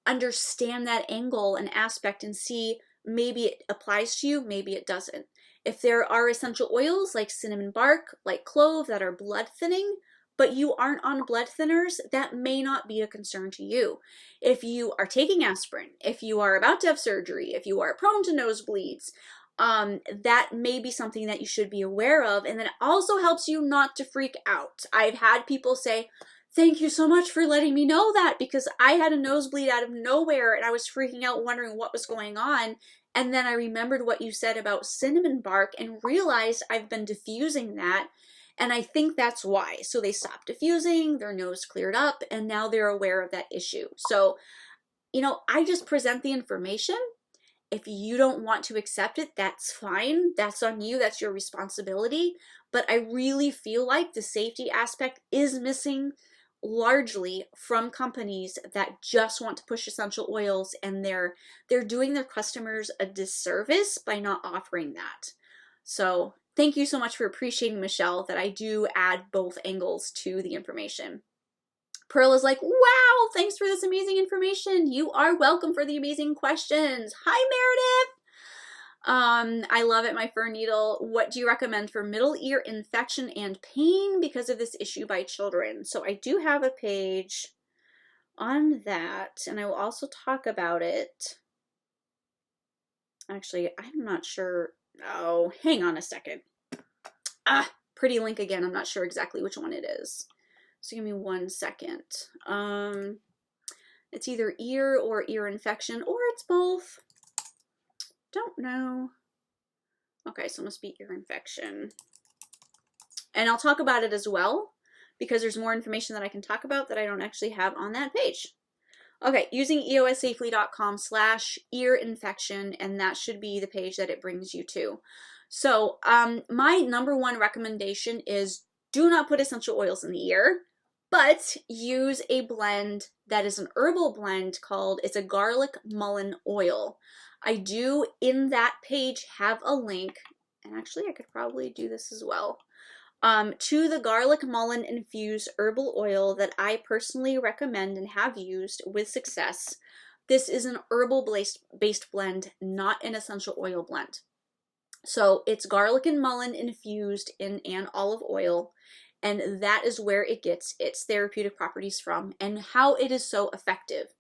understand that angle and aspect and see maybe it applies to you, maybe it doesn't. If there are essential oils like cinnamon bark, like clove that are blood thinning, but you aren't on blood thinners, that may not be a concern to you. If you are taking aspirin, if you are about to have surgery, if you are prone to nosebleeds, that may be something that you should be aware of, and that also helps you not to freak out. I've had people say, thank you so much for letting me know that, because I had a nosebleed out of nowhere and I was freaking out wondering what was going on. And then I remembered what you said about cinnamon bark and realized I've been diffusing that. And I think that's why. So they stopped diffusing, their nose cleared up, and now they're aware of that issue. So, you know, I just present the information. If you don't want to accept it, that's fine. That's on you. That's your responsibility. But I really feel like the safety aspect is missing largely from companies that just want to push essential oils, and they're doing their customers a disservice by not offering that. So thank you so much for appreciating, Michelle, that I do add both angles to the information. Pearl is like, wow, thanks for this amazing information. You are welcome for the amazing questions. Hi, Meredith. I love it, my fur needle. What do you recommend for middle ear infection and pain because of this issue by children? So I do have a page on that, and I will also talk about it. Actually, I'm not sure. Oh, hang on a second. Pretty link again. I'm not sure exactly which one it is. So give me 1 second. It's either ear or ear infection, or it's both. Don't know. Okay, so it must be ear infection. And I'll talk about it as well, because there's more information that I can talk about that I don't actually have on that page. Okay, using eossafely.com/ear infection, and that should be the page that it brings you to. So my #1 recommendation is do not put essential oils in the ear, but use a blend that is an herbal blend called, it's a garlic mullein oil. I do in that page have a link, and actually I could probably do this as well, to the garlic mullein infused herbal oil that I personally recommend and have used with success. This is an herbal based blend, not an essential oil blend. So it's garlic and mullein infused in an olive oil, and that is where it gets its therapeutic properties from and how it is so effective.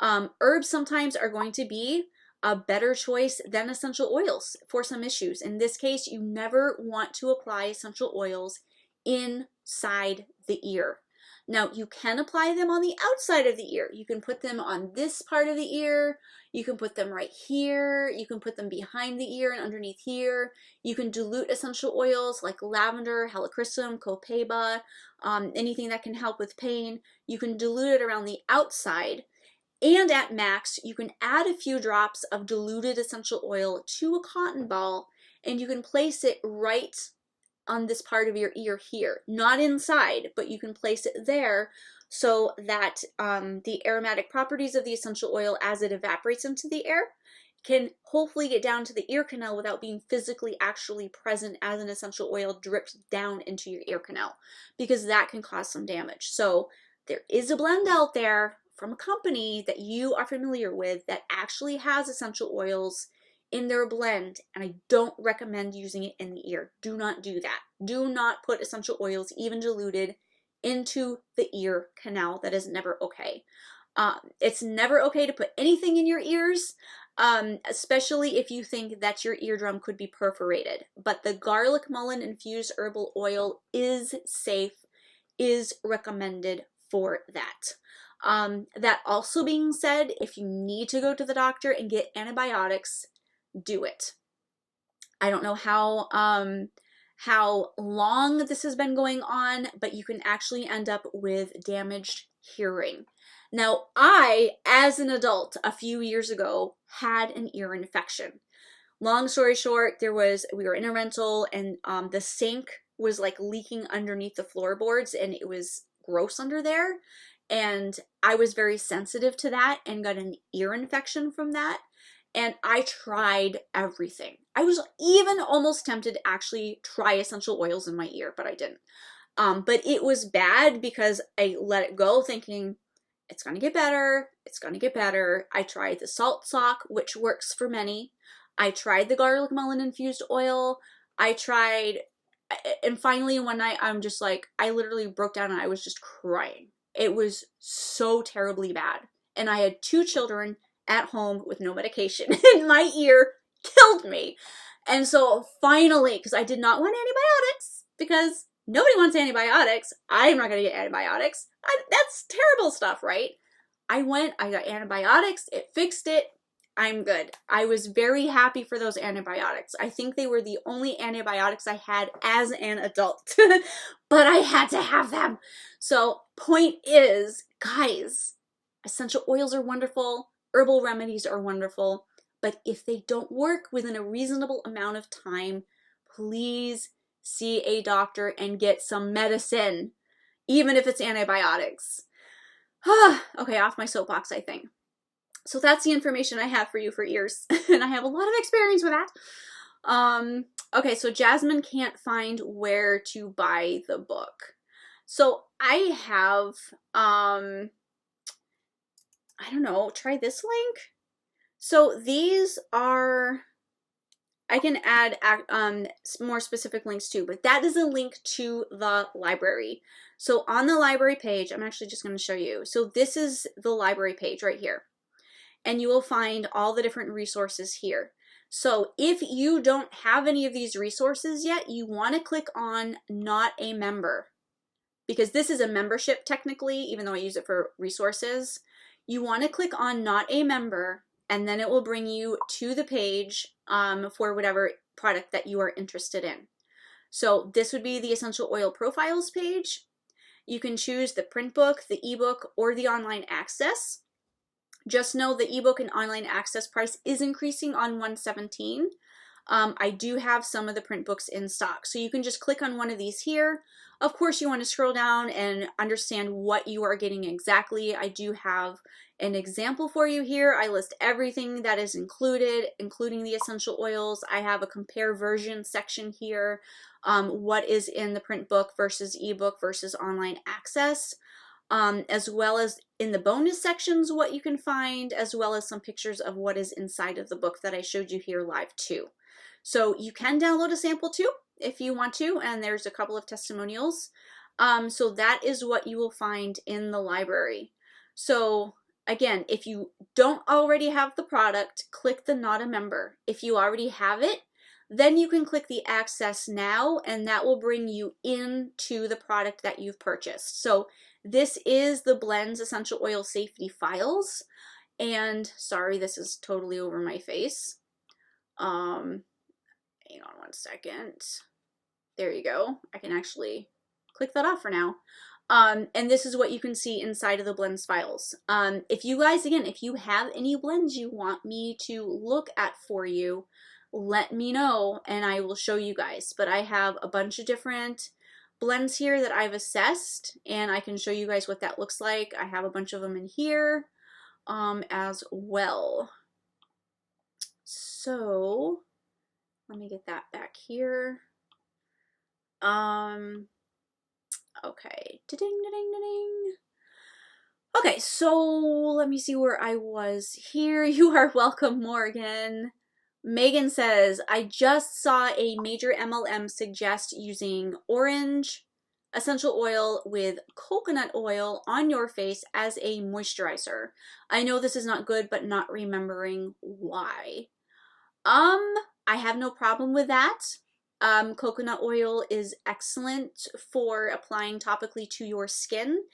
Herbs sometimes are going to be a better choice than essential oils for some issues. In this case, you never want to apply essential oils inside the ear. Now, you can apply them on the outside of the ear. You can put them on this part of the ear. You can put them right here. You can put them behind the ear and underneath here. You can dilute essential oils like lavender, helichrysum, copaiba, anything that can help with pain. You can dilute it around the outside. And at max, you can add a few drops of diluted essential oil to a cotton ball, and you can place it right on this part of your ear here. Not inside, but you can place it there so that the aromatic properties of the essential oil as it evaporates into the air can hopefully get down to the ear canal without being physically actually present as an essential oil drips down into your ear canal, because that can cause some damage. So there is a blend out there from a company that you are familiar with that actually has essential oils in their blend, and I don't recommend using it in the ear. Do not do that. Do not put essential oils, even diluted, into the ear canal. That is never okay. It's never okay to put anything in your ears, especially if you think that your eardrum could be perforated. But the garlic mullein infused herbal oil is safe, is recommended for that. That also being said, if you need to go to the doctor and get antibiotics, do it. I don't know how long this has been going on, but you can actually end up with damaged hearing. Now, I, as an adult, a few years ago, had an ear infection. Long story short, we were in a rental, and the sink was like leaking underneath the floorboards, and it was gross under there. And I was very sensitive to that and got an ear infection from that. And I tried everything. I was even almost tempted to actually try essential oils in my ear, but I didn't. But it was bad because I let it go thinking, it's going to get better. It's going to get better. I tried the salt sock, which works for many. I tried the garlic mullein infused oil. And finally one night I'm just like, I literally broke down and I was just crying. It was so terribly bad. And I had 2 children at home with no medication, and my ear killed me. And so finally, because I did not want antibiotics, because nobody wants antibiotics, I'm not going to get antibiotics. That's terrible stuff, right? I got antibiotics, it fixed it, I'm good. I was very happy for those antibiotics. I think they were the only antibiotics I had as an adult, but I had to have them. So point is, guys, essential oils are wonderful. Herbal remedies are wonderful, but if they don't work within a reasonable amount of time, please see a doctor and get some medicine, even if it's antibiotics. Okay, off my soapbox, I think. So that's the information I have for you for ears, and I have a lot of experience with that. Okay, so Jasmine can't find where to buy the book. So I have, I don't know, try this link. So these are, I can add more specific links too, but that is a link to the library. So on the library page, I'm actually just going to show you. So this is the library page right here, and you will find all the different resources here. So if you don't have any of these resources yet, you want to click on Not a Member, because this is a membership technically, even though I use it for resources. You want to click on Not a Member, and then it will bring you to the page for whatever product that you are interested in. So this would be the Essential Oil Profiles page. You can choose the print book, the ebook, or the online access. Just know the ebook and online access price is increasing on 1/17. I do have some of the print books in stock, so you can just click on one of these here. Of course, you want to scroll down and understand what you are getting exactly. I do have an example for you here. I list everything that is included, including the essential oils. I have a compare version section here, what is in the print book versus ebook versus online access. As well as in the bonus sections what you can find, as well as some pictures of what is inside of the book that I showed you here live too. So you can download a sample too if you want to, and there's a couple of testimonials. So that is what you will find in the library. So again, if you don't already have the product, click the Not a Member. If you already have it, then you can click the Access Now, and that will bring you into the product that you've purchased. So This is the Blends Essential Oil Safety Files. And sorry, this is totally over my face. Hang on one second. There you go. I can actually click that off for now. And this is what you can see inside of the blends files. If you guys, again, if you have any blends you want me to look at for you, let me know and I will show you guys. But I have a bunch of different blends here that I've assessed and I can show you guys what that looks like. I have a bunch of them in here as well. So let me get that back here. Okay, da-ding, da-ding, da-ding. Okay, so let me see where I was here. You are welcome, Morgan. Megan says, I just saw a major MLM suggest using orange essential oil with coconut oil on your face as a moisturizer. I know this is not good, but not remembering why. I have no problem with that. Coconut oil is excellent for applying topically to your skin,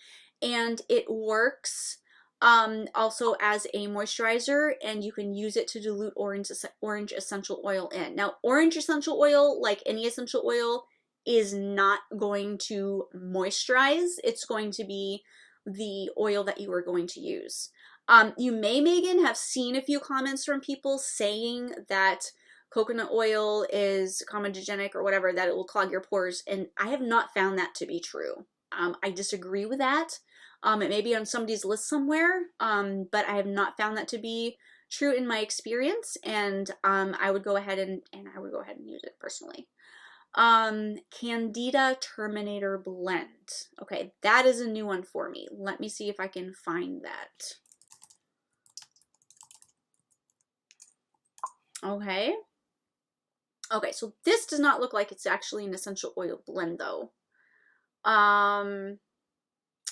and it works also as a moisturizer, and you can use it to dilute orange essential oil in. Now, orange essential oil, like any essential oil, is not going to moisturize. It's going to be the oil that you are going to use. You may, Megan, have seen a few comments from people saying that coconut oil is comedogenic or whatever, that it will clog your pores, and I have not found that to be true. I disagree with that. It may be on somebody's list somewhere, but I have not found that to be true in my experience, and I would go ahead and use it personally. Candida Terminator Blend. Okay, that is a new one for me. Let me see if I can find that. Okay. Okay, so this does not look like it's actually an essential oil blend though.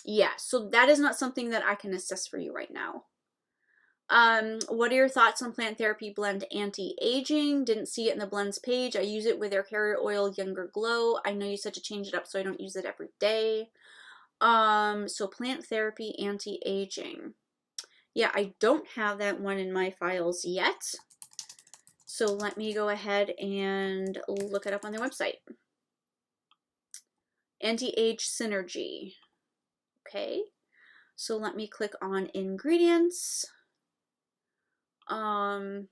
Yeah, so that is not something that I can assess for you right now. What are your thoughts on Plant Therapy Blend Anti-Aging? Didn't see it in the blends page. I use it with their carrier oil Younger Glow. I know you said to change it up so I don't use it every day. So Plant Therapy Anti-Aging. Yeah, I don't have that one in my files yet. So let me go ahead and look it up on their website. Anti-Age Synergy. Okay, so let me click on ingredients. It's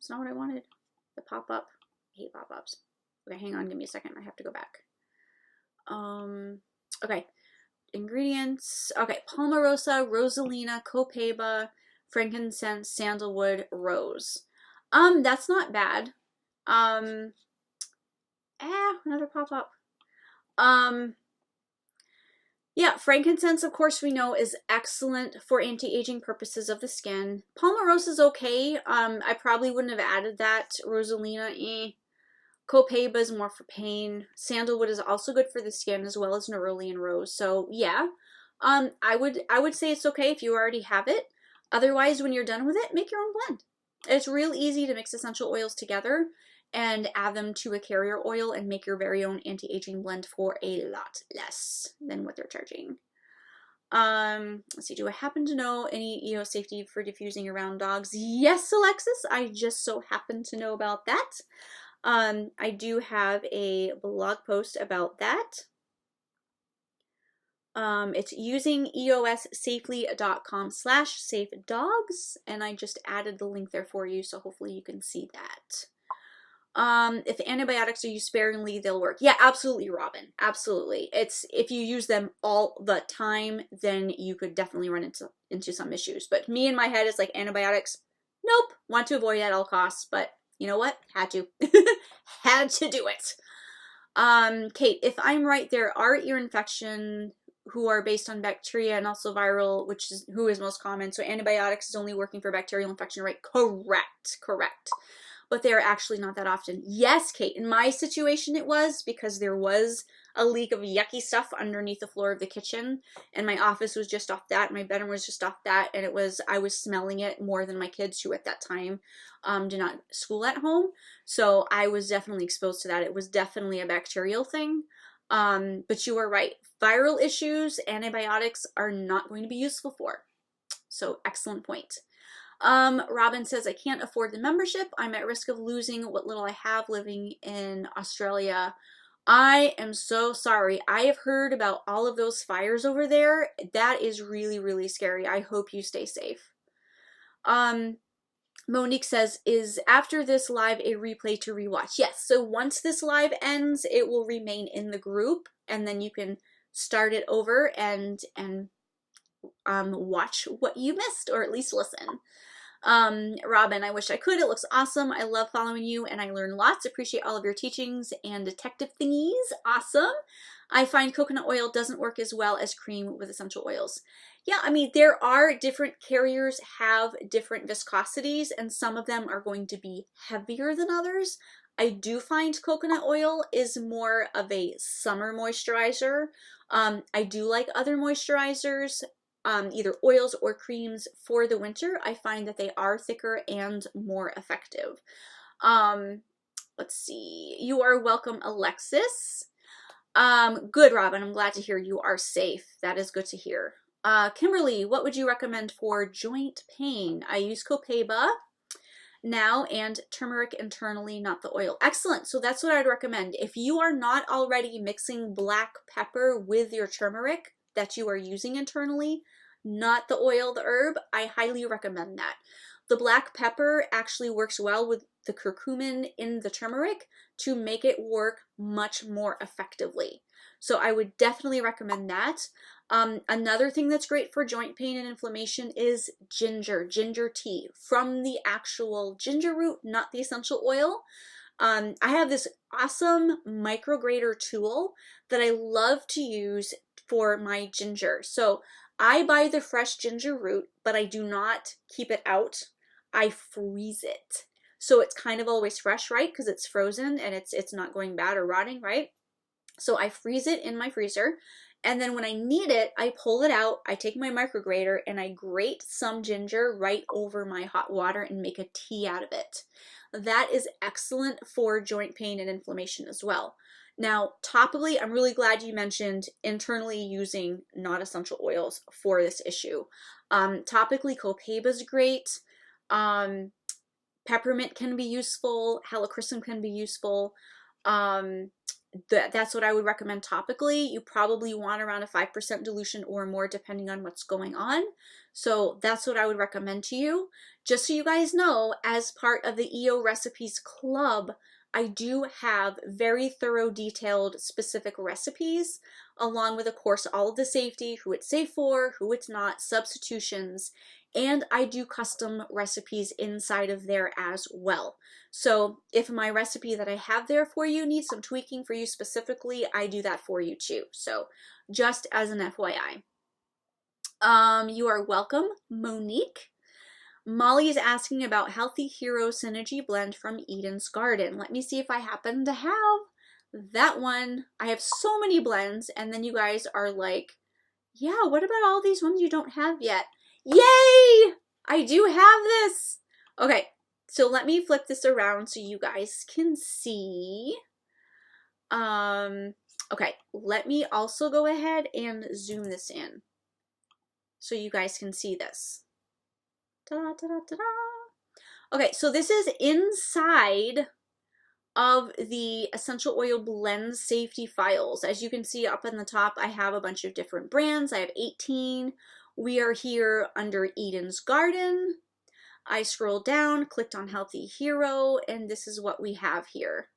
not what I wanted. The pop-up. I hate pop-ups. Okay, hang on, give me a second. I have to go back. Okay, ingredients. Okay, Palmarosa, Rosalina, Copaiba, frankincense, sandalwood, rose. That's not bad. Another pop-up. Yeah, frankincense, of course, we know is excellent for anti-aging purposes of the skin. Palmarosa is okay. I probably wouldn't have added that. Rosalina, Copaiba is more for pain. Sandalwood is also good for the skin as well as neroli and rose. So yeah, I would say it's okay if you already have it. Otherwise, when you're done with it, make your own blend. It's real easy to mix essential oils together and add them to a carrier oil and make your very own anti-aging blend for a lot less than what they're charging. Let's see, do I happen to know any EO safety for diffusing around dogs? Yes, Alexis, I just so happen to know about that. I do have a blog post about that. It's using eossafely.com/safedogs, and I just added the link there for you, so hopefully you can see that. If antibiotics are used sparingly, they'll work. Yeah, absolutely, Robin. Absolutely. It's if you use them all the time, then you could definitely run into some issues. But me in my head is like antibiotics. Nope. Want to avoid at all costs, but you know what? Had to. Had to do it. Kate, if I'm right, there are ear infection who are based on bacteria and also viral, who is most common. So antibiotics is only working for bacterial infection, right? Correct. Correct. But they are actually not that often. Yes, Kate, in my situation it was, because there was a leak of yucky stuff underneath the floor of the kitchen, and my office was just off that, my bedroom was just off that, and I was smelling it more than my kids, who at that time did not school at home. So I was definitely exposed to that. It was definitely a bacterial thing. But you are right. Viral issues, antibiotics are not going to be useful for. So excellent point. Robin says, I can't afford the membership. I'm at risk of losing what little I have living in Australia. I am so sorry. I have heard about all of those fires over there. That is really, really scary. I hope you stay safe. Monique says, is after this live a replay to rewatch? Yes, so once this live ends, it will remain in the group, and then you can start it over and watch what you missed, or at least listen. Robin, I wish I could. It looks awesome. I love following you, and I learn lots. Appreciate all of your teachings and detective thingies. Awesome. I find coconut oil doesn't work as well as cream with essential oils. Yeah, I mean, there are different carriers have different viscosities, and some of them are going to be heavier than others. I do find coconut oil is more of a summer moisturizer. I do like other moisturizers, either oils or creams for the winter. I find that they are thicker and more effective. Let's see. You are welcome, Alexis. Good, Robin. I'm glad to hear you are safe. That is good to hear. Kimberly, what would you recommend for joint pain? I use Copaiba now and turmeric internally, not the oil. Excellent. So that's what I'd recommend. If you are not already mixing black pepper with your turmeric that you are using internally, not the oil, the herb, I highly recommend that. The black pepper actually works well with the curcumin in the turmeric to make it work much more effectively. So I would definitely recommend that. Another thing that's great for joint pain and inflammation is ginger tea from the actual ginger root, not the essential oil. I have this awesome micrograter tool that I love to use for my ginger. So I buy the fresh ginger root, but I do not keep it out. I freeze it. So it's kind of always fresh, right? Because it's frozen and it's not going bad or rotting, right? So I freeze it in my freezer. And then when I need it, I pull it out, I take my micrograter and I grate some ginger right over my hot water and make a tea out of it. That is excellent for joint pain and inflammation as well. Now, topically, I'm really glad you mentioned internally using not essential oils for this issue. Topically, Copaiba is great. Peppermint can be useful. Helichrysum can be useful. That's what I would recommend topically. You probably want around a 5% dilution or more depending on what's going on. So that's what I would recommend to you. Just so you guys know, as part of the EO Recipes Club, I do have very thorough, detailed, specific recipes, along with, of course, all of the safety, who it's safe for, who it's not, substitutions, and I do custom recipes inside of there as well. So if my recipe that I have there for you needs some tweaking for you specifically, I do that for you too. So just as an FYI. You are welcome, Monique. Molly is asking about Healthy Hero Synergy Blend from Eden's Garden. Let me see if I happen to have that one. I have so many blends, and then you guys are like, yeah, what about all these ones you don't have yet? Yay! I do have this. Okay, so let me flip this around so you guys can see. Okay, let me also go ahead and zoom this in so you guys can see this. Ta-da, ta-da, ta-da. Okay, so this is inside of the essential oil blend safety files. As you can see up in the top, I have a bunch of different brands. I have 18. We are here under Eden's Garden. I scrolled down, clicked on Healthy Hero, and this is what we have here.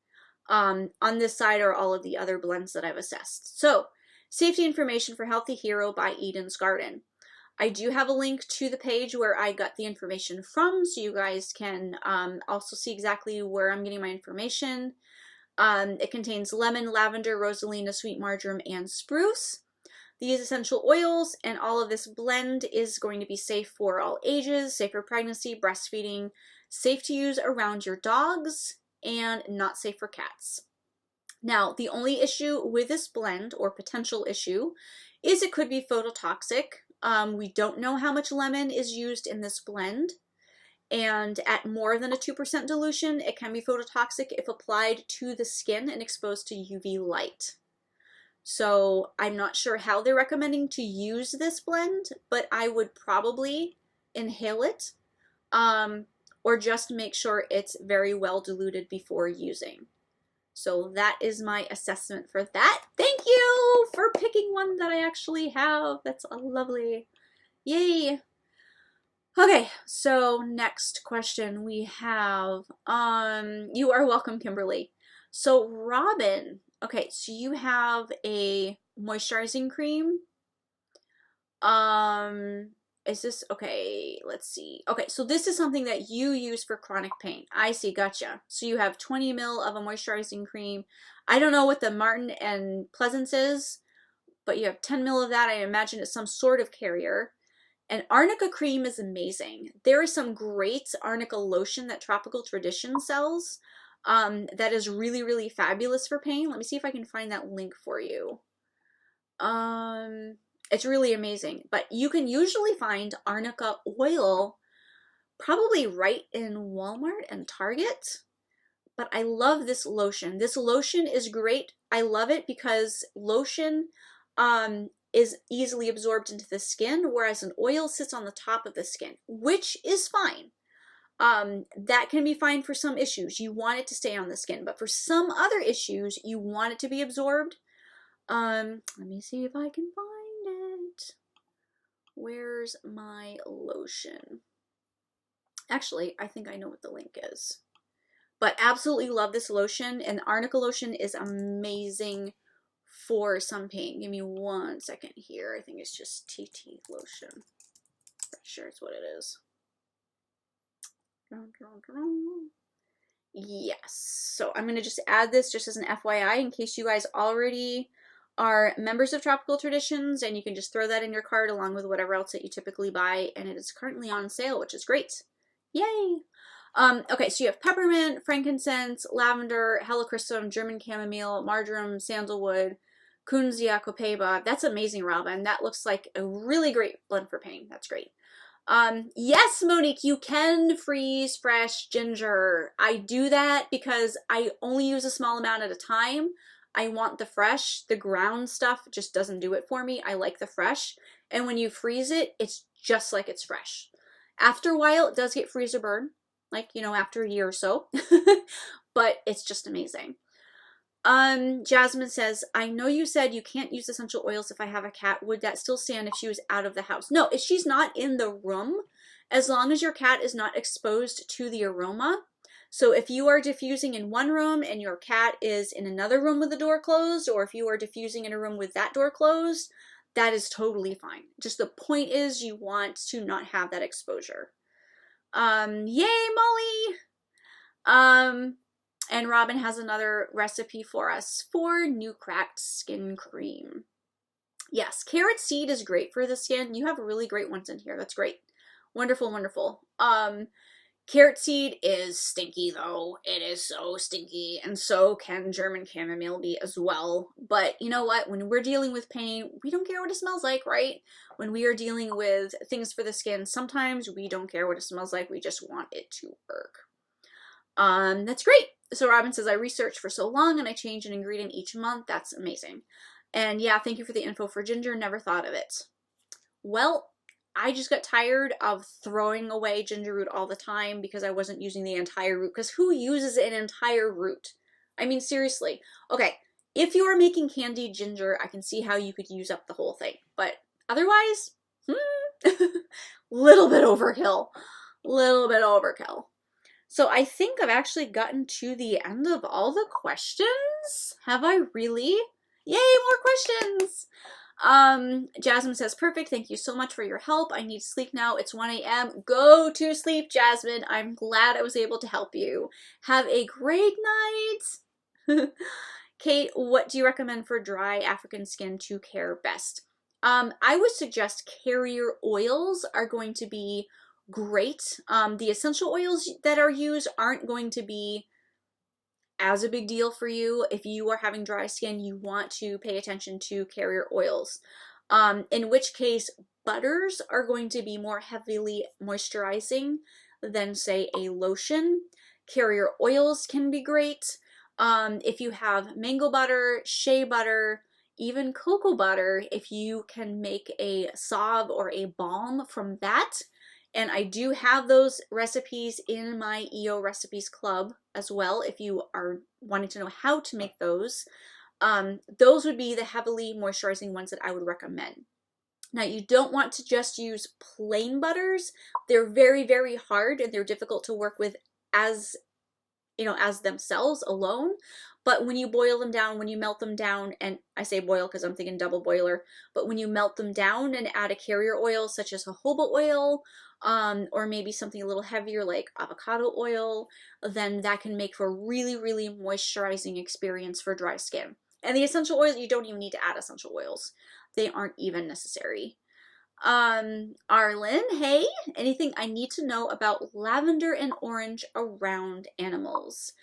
On this side are all of the other blends that I've assessed. So, safety information for Healthy Hero by Eden's Garden. I do have a link to the page where I got the information from, so you guys can also see exactly where I'm getting my information. It contains lemon, lavender, rosalina, sweet marjoram, and spruce. These essential oils and all of this blend is going to be safe for all ages, safe for pregnancy, breastfeeding, safe to use around your dogs, and not safe for cats. Now, the only issue with this blend, or potential issue, is it could be phototoxic. We don't know how much lemon is used in this blend, and at more than a 2% dilution, it can be phototoxic if applied to the skin and exposed to UV light. So I'm not sure how they're recommending to use this blend, but I would probably inhale it, or just make sure it's very well diluted before using. So that is my assessment for that. Thank you for picking one that I actually have. That's lovely. Yay. Okay, so next question we have, you are welcome, Kimberly. So Robin, okay, so you have a moisturizing cream. Is this, okay, let's see. Okay, so this is something that you use for chronic pain. I see, gotcha. So you have 20 ml of a moisturizing cream. I don't know what the Martin and Pleasance is, but you have 10 ml of that. I imagine it's some sort of carrier. And Arnica cream is amazing. There is some great Arnica lotion that Tropical Tradition sells that is really, really fabulous for pain. Let me see if I can find that link for you. It's really amazing. But you can usually find Arnica oil probably right in Walmart and Target. But I love this lotion. This lotion is great. I love it because lotion is easily absorbed into the skin, whereas an oil sits on the top of the skin, which is fine. That can be fine for some issues. You want it to stay on the skin, but for some other issues, you want it to be absorbed. Let me see if I can find it. Where's my lotion? Actually, I think I know what the link is. But absolutely love this lotion, and Arnica lotion is amazing for some pain. Give me 1 second here. I think it's just TT lotion. Pretty sure it's what it is. Yes. So I'm going to just add this just as an FYI in case you guys already are members of Tropical Traditions, and you can just throw that in your cart along with whatever else that you typically buy, and it is currently on sale, which is great. Yay! Okay, so you have peppermint, frankincense, lavender, helichrysum, German chamomile, marjoram, sandalwood, Kunzia copaiba. That's amazing, Robin. That looks like a really great blend for pain. That's great. Yes, Monique, you can freeze fresh ginger. I do that because I only use a small amount at a time. I want the fresh. The ground stuff just doesn't do it for me. I like the fresh. And when you freeze it, it's just like it's fresh. After a while, it does get freezer burn, like, you know, after a year or so. But it's just amazing. Jasmine says, I know you said you can't use essential oils if I have a cat. Would that still stand if she was out of the house? No, if she's not in the room, as long as your cat is not exposed to the aroma. So if you are diffusing in one room and your cat is in another room with the door closed, or if you are diffusing in a room with that door closed, that is totally fine. Just the point is you want to not have that exposure. Yay, Molly! And Robin has another recipe for us for new cracked skin cream. Yes, carrot seed is great for the skin. You have really great ones in here. That's great. Wonderful, wonderful. Carrot seed is stinky though. It is so stinky, and so can German chamomile be as well. But you know what? When we're dealing with pain, we don't care what it smells like, right? When we are dealing with things for the skin, sometimes we don't care what it smells like. We just want it to work. That's great. So Robin says, I researched for so long and I change an ingredient each month. That's amazing. And yeah, thank you for the info for ginger. Never thought of it. Well, I just got tired of throwing away ginger root all the time because I wasn't using the entire root. Because who uses an entire root? I mean, seriously. Okay, if you are making candied ginger, I can see how you could use up the whole thing. But otherwise, little bit overkill. Little bit overkill. So I think I've actually gotten to the end of all the questions. Have I really? Yay, more questions! Jasmine says, perfect. Thank you so much for your help. I need sleep now. It's 1 a.m. Go to sleep, Jasmine. I'm glad I was able to help you. Have a great night. Kate, what do you recommend for dry African skin to care best? I would suggest carrier oils are going to be great. The essential oils that are used aren't going to be as a big deal for you. If you are having dry skin, you want to pay attention to carrier oils. In which case, butters are going to be more heavily moisturizing than, say, a lotion. Carrier oils can be great. If you have mango butter, shea butter, even cocoa butter, if you can make a salve or a balm from that. And I do have those recipes in my EO Recipes Club as well, if you are wanting to know how to make those. Those would be the heavily moisturizing ones that I would recommend. Now, you don't want to just use plain butters. They're very, very hard and they're difficult to work with as, as themselves alone. But when you boil them down, when you melt them down, and I say boil because I'm thinking double boiler, but when you melt them down and add a carrier oil such as jojoba oil, or maybe something a little heavier like avocado oil, then that can make for a really, really moisturizing experience for dry skin. And the essential oils, you don't even need to add essential oils. They aren't even necessary. Arlen, hey, anything I need to know about lavender and orange around animals?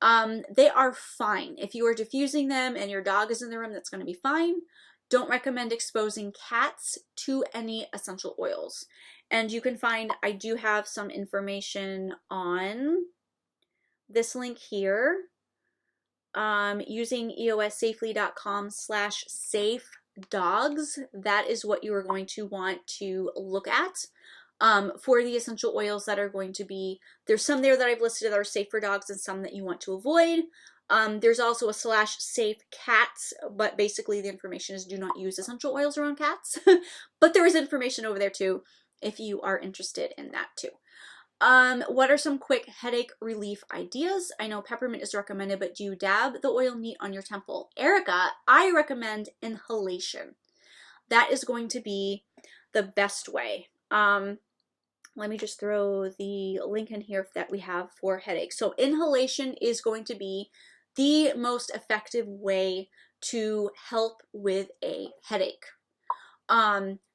They are fine. If you are diffusing them and your dog is in the room, that's going to be fine. Don't recommend exposing cats to any essential oils. And you can find, I do have some information on this link here, using eossafely.com/safe-dogs. That is what you are going to want to look at. For the essential oils that are going to be, there's some there that I've listed that are safe for dogs and some that you want to avoid. There's also a /safe cats, but basically the information is do not use essential oils around cats. But there is information over there too if you are interested in that too. What are some quick headache relief ideas? I know peppermint is recommended, but do you dab the oil neat on your temple? Erica, I recommend inhalation. That is going to be the best way. Let me just throw the link in here that we have for headaches. So inhalation is going to be the most effective way to help with a headache.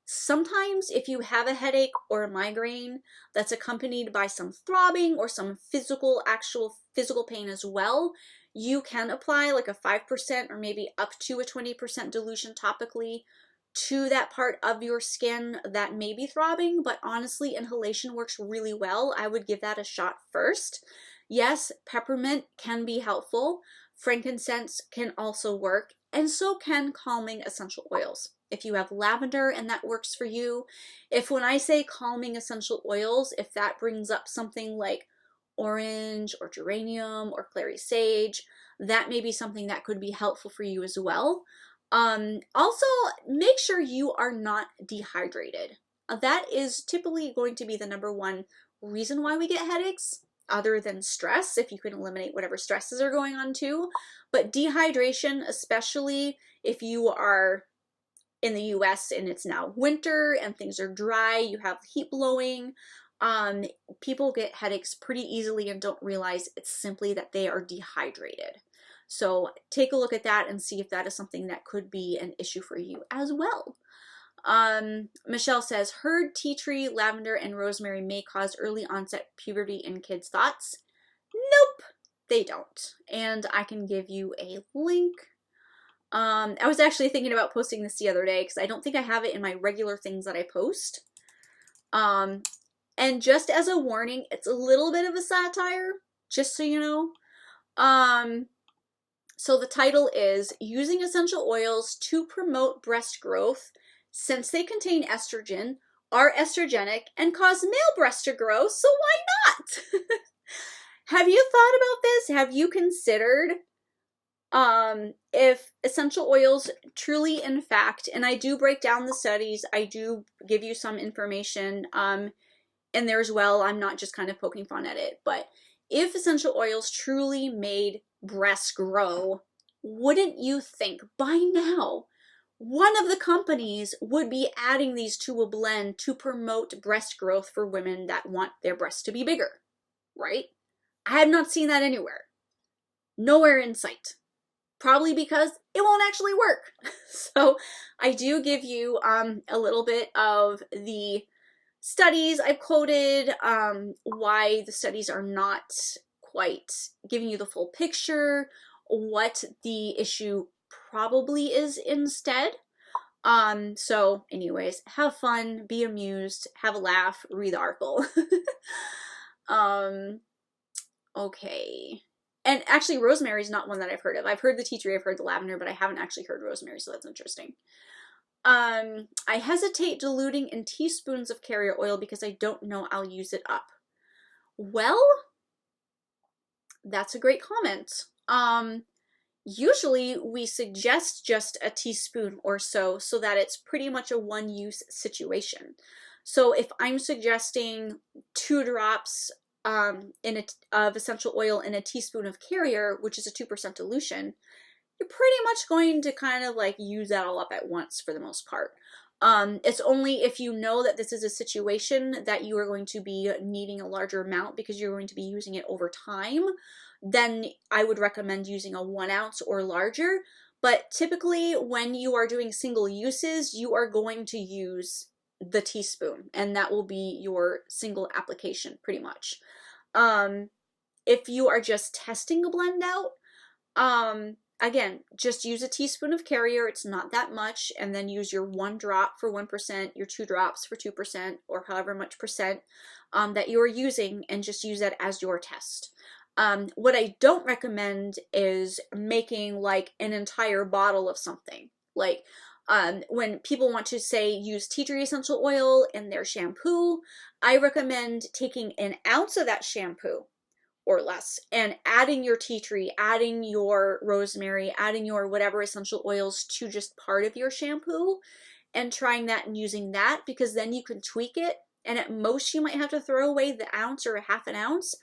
Sometimes if you have a headache or a migraine that's accompanied by some throbbing or some actual physical pain as well, you can apply like a 5% or maybe up to a 20% dilution topically to that part of your skin that may be throbbing, but honestly, inhalation works really well. I would give that a shot first. Yes, peppermint can be helpful. Frankincense can also work, and so can calming essential oils. If you have lavender and that works for you, when I say calming essential oils, if that brings up something like orange or geranium or clary sage, that may be something that could be helpful for you as well. Also, make sure you are not dehydrated. That is typically going to be the #1 reason why we get headaches, other than stress, if you can eliminate whatever stresses are going on too. But dehydration, especially if you are in the US and it's now winter and things are dry, you have heat blowing, people get headaches pretty easily and don't realize it's simply that they are dehydrated. So take a look at that and see if that is something that could be an issue for you as well. Michelle says, heard tea tree, lavender, and rosemary may cause early onset puberty in kids. Thoughts? Nope, they don't. And I can give you a link. I was actually thinking about posting this the other day because I don't think I have it in my regular things that I post. And just as a warning, it's a little bit of a satire, just so you know. So the title is Using Essential Oils to Promote Breast Growth Since They Contain Estrogen, Are Estrogenic, and Cause Male breasts to grow, so why not? Have you thought about this? Have you considered if essential oils truly, in fact, and I do break down the studies, I do give you some information in there as well, I'm not just kind of poking fun at it, but if essential oils truly made breasts grow, wouldn't you think by now one of the companies would be adding these to a blend to promote breast growth for women that want their breasts to be bigger, right? I have not seen that anywhere. Nowhere in sight. Probably because it won't actually work. So I do give you a little bit of the studies I've quoted, why the studies are not quite giving you the full picture, what the issue probably is instead. So anyways, have fun, be amused, have a laugh, read the article. Okay. And actually, rosemary is not one that I've heard of. I've heard the tea tree, I've heard the lavender, but I haven't actually heard rosemary, so that's interesting. I hesitate diluting in teaspoons of carrier oil because I don't know I'll use it up. Well, that's a great comment. Usually we suggest just a teaspoon or so that it's pretty much a one-use situation. So if I'm suggesting 2 drops of essential oil in a teaspoon of carrier, which is a 2% dilution, you're pretty much going to kind of like use that all up at once for the most part. It's only if you know that this is a situation that you are going to be needing a larger amount because you're going to be using it over time, then I would recommend using a 1 ounce or larger. But typically when you are doing single uses, you are going to use the teaspoon, and that will be your single application pretty much. If you are just testing a blend out, again, just use a teaspoon of carrier, it's not that much, and then use your 1 drop for 1%, your 2 drops for 2%, or however much percent that you're using, and just use that as your test. What I don't recommend is making like an entire bottle of something. Like when people want to say use tea tree essential oil in their shampoo, I recommend taking an ounce of that shampoo or less and adding your tea tree, adding your rosemary, adding your whatever essential oils to just part of your shampoo and trying that and using that, because then you can tweak it, and at most you might have to throw away the ounce or a half an ounce.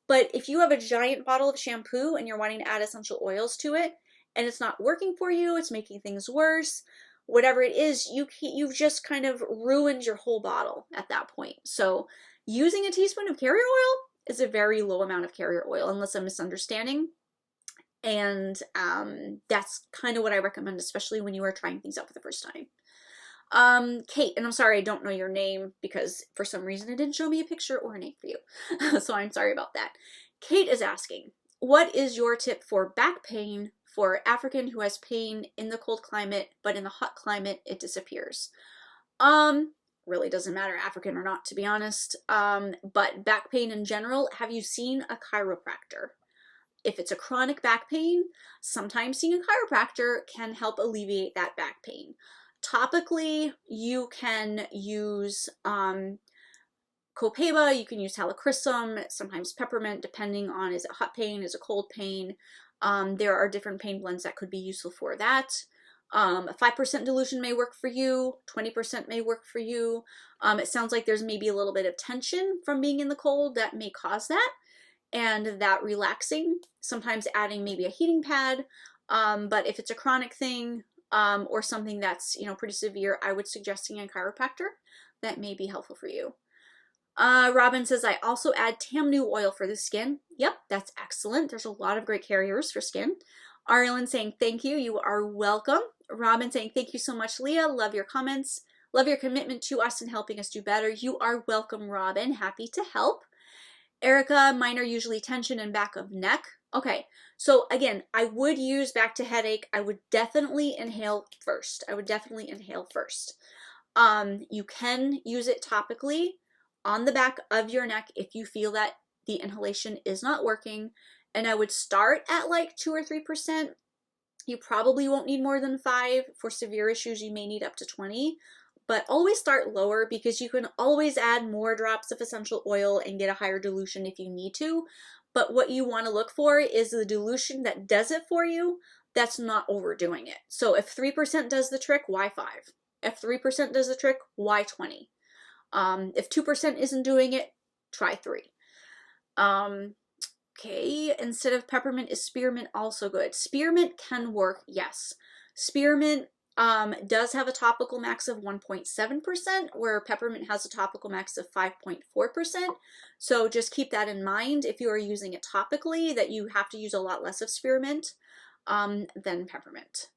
But if you have a giant bottle of shampoo and you're wanting to add essential oils to it and it's not working for you, it's making things worse, whatever it is, you've just kind of ruined your whole bottle at that point. So using a teaspoon of carrier oil is a very low amount of carrier oil, unless I'm misunderstanding. And that's kind of what I recommend, especially when you are trying things out for the first time. Kate, and I'm sorry I don't know your name because for some reason it didn't show me a picture or a name for you. So I'm sorry about that. Kate is asking, what is your tip for back pain for African who has pain in the cold climate, but in the hot climate it disappears? Really doesn't matter African or not, to be honest. But back pain in general, have you seen a chiropractor? If it's a chronic back pain, sometimes seeing a chiropractor can help alleviate that back pain. Topically, you can use copaiba, you can use helichrysum, sometimes peppermint, depending on is it hot pain, is it cold pain. There are different pain blends that could be useful for that. A 5% dilution may work for you, 20% may work for you. It sounds like there's maybe a little bit of tension from being in the cold that may cause that, and that relaxing, sometimes adding maybe a heating pad. But if it's a chronic thing or something that's, you know, pretty severe, I would suggest seeing a chiropractor. That may be helpful for you. Robin says, I also add Tamnu oil for the skin. Yep, that's excellent. There's a lot of great carriers for skin. Arlen saying, thank you. You are welcome. Robin saying, thank you so much, Leah. Love your comments. Love your commitment to us and helping us do better. You are welcome, Robin. Happy to help. Erica, mine are usually tension and back of neck. Okay, so again, I would use back to headache. I would definitely inhale first. You can use it topically on the back of your neck if you feel that the inhalation is not working. And I would start at like 2 or 3%. You probably won't need more than 5. For severe issues, you may need up to 20. But always start lower because you can always add more drops of essential oil and get a higher dilution if you need to. But what you want to look for is the dilution that does it for you, that's not overdoing it. So if 3% does the trick, why 5? If 3% does the trick, why 20? If 2% isn't doing it, try 3. Okay, instead of peppermint, is spearmint also good? Spearmint can work, yes. Spearmint does have a topical max of 1.7%, where peppermint has a topical max of 5.4%. So just keep that in mind if you are using it topically, that you have to use a lot less of spearmint than peppermint.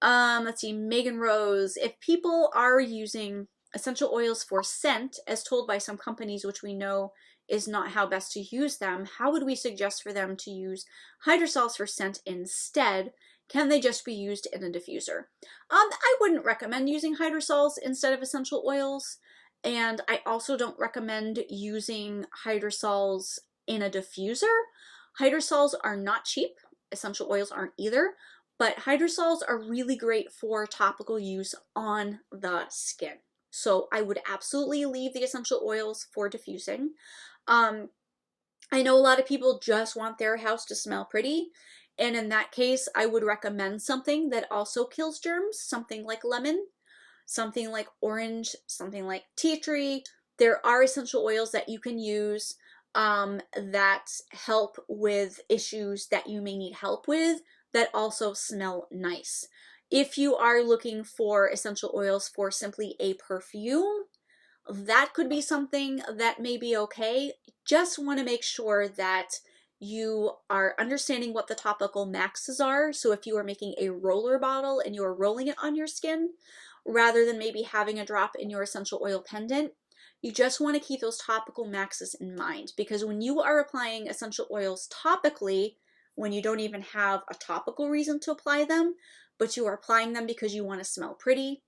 Let's see, Megan Rose. If people are using essential oils for scent, as told by some companies, which we know is not how best to use them, how would we suggest for them to use hydrosols for scent instead? Can they just be used in a diffuser? I wouldn't recommend using hydrosols instead of essential oils, and I also don't recommend using hydrosols in a diffuser. Hydrosols are not cheap. Essential oils aren't either, but hydrosols are really great for topical use on the skin. So I would absolutely leave the essential oils for diffusing. I know a lot of people just want their house to smell pretty, and in that case, I would recommend something that also kills germs, something like lemon, something like orange, something like tea tree. There are essential oils that you can use that help with issues that you may need help with that also smell nice. If you are looking for essential oils for simply a perfume, that could be something that may be okay. Just want to make sure that you are understanding what the topical maxes are. So if you are making a roller bottle and you are rolling it on your skin, rather than maybe having a drop in your essential oil pendant, you just want to keep those topical maxes in mind, because when you are applying essential oils topically, when you don't even have a topical reason to apply them, but you are applying them because you want to smell pretty,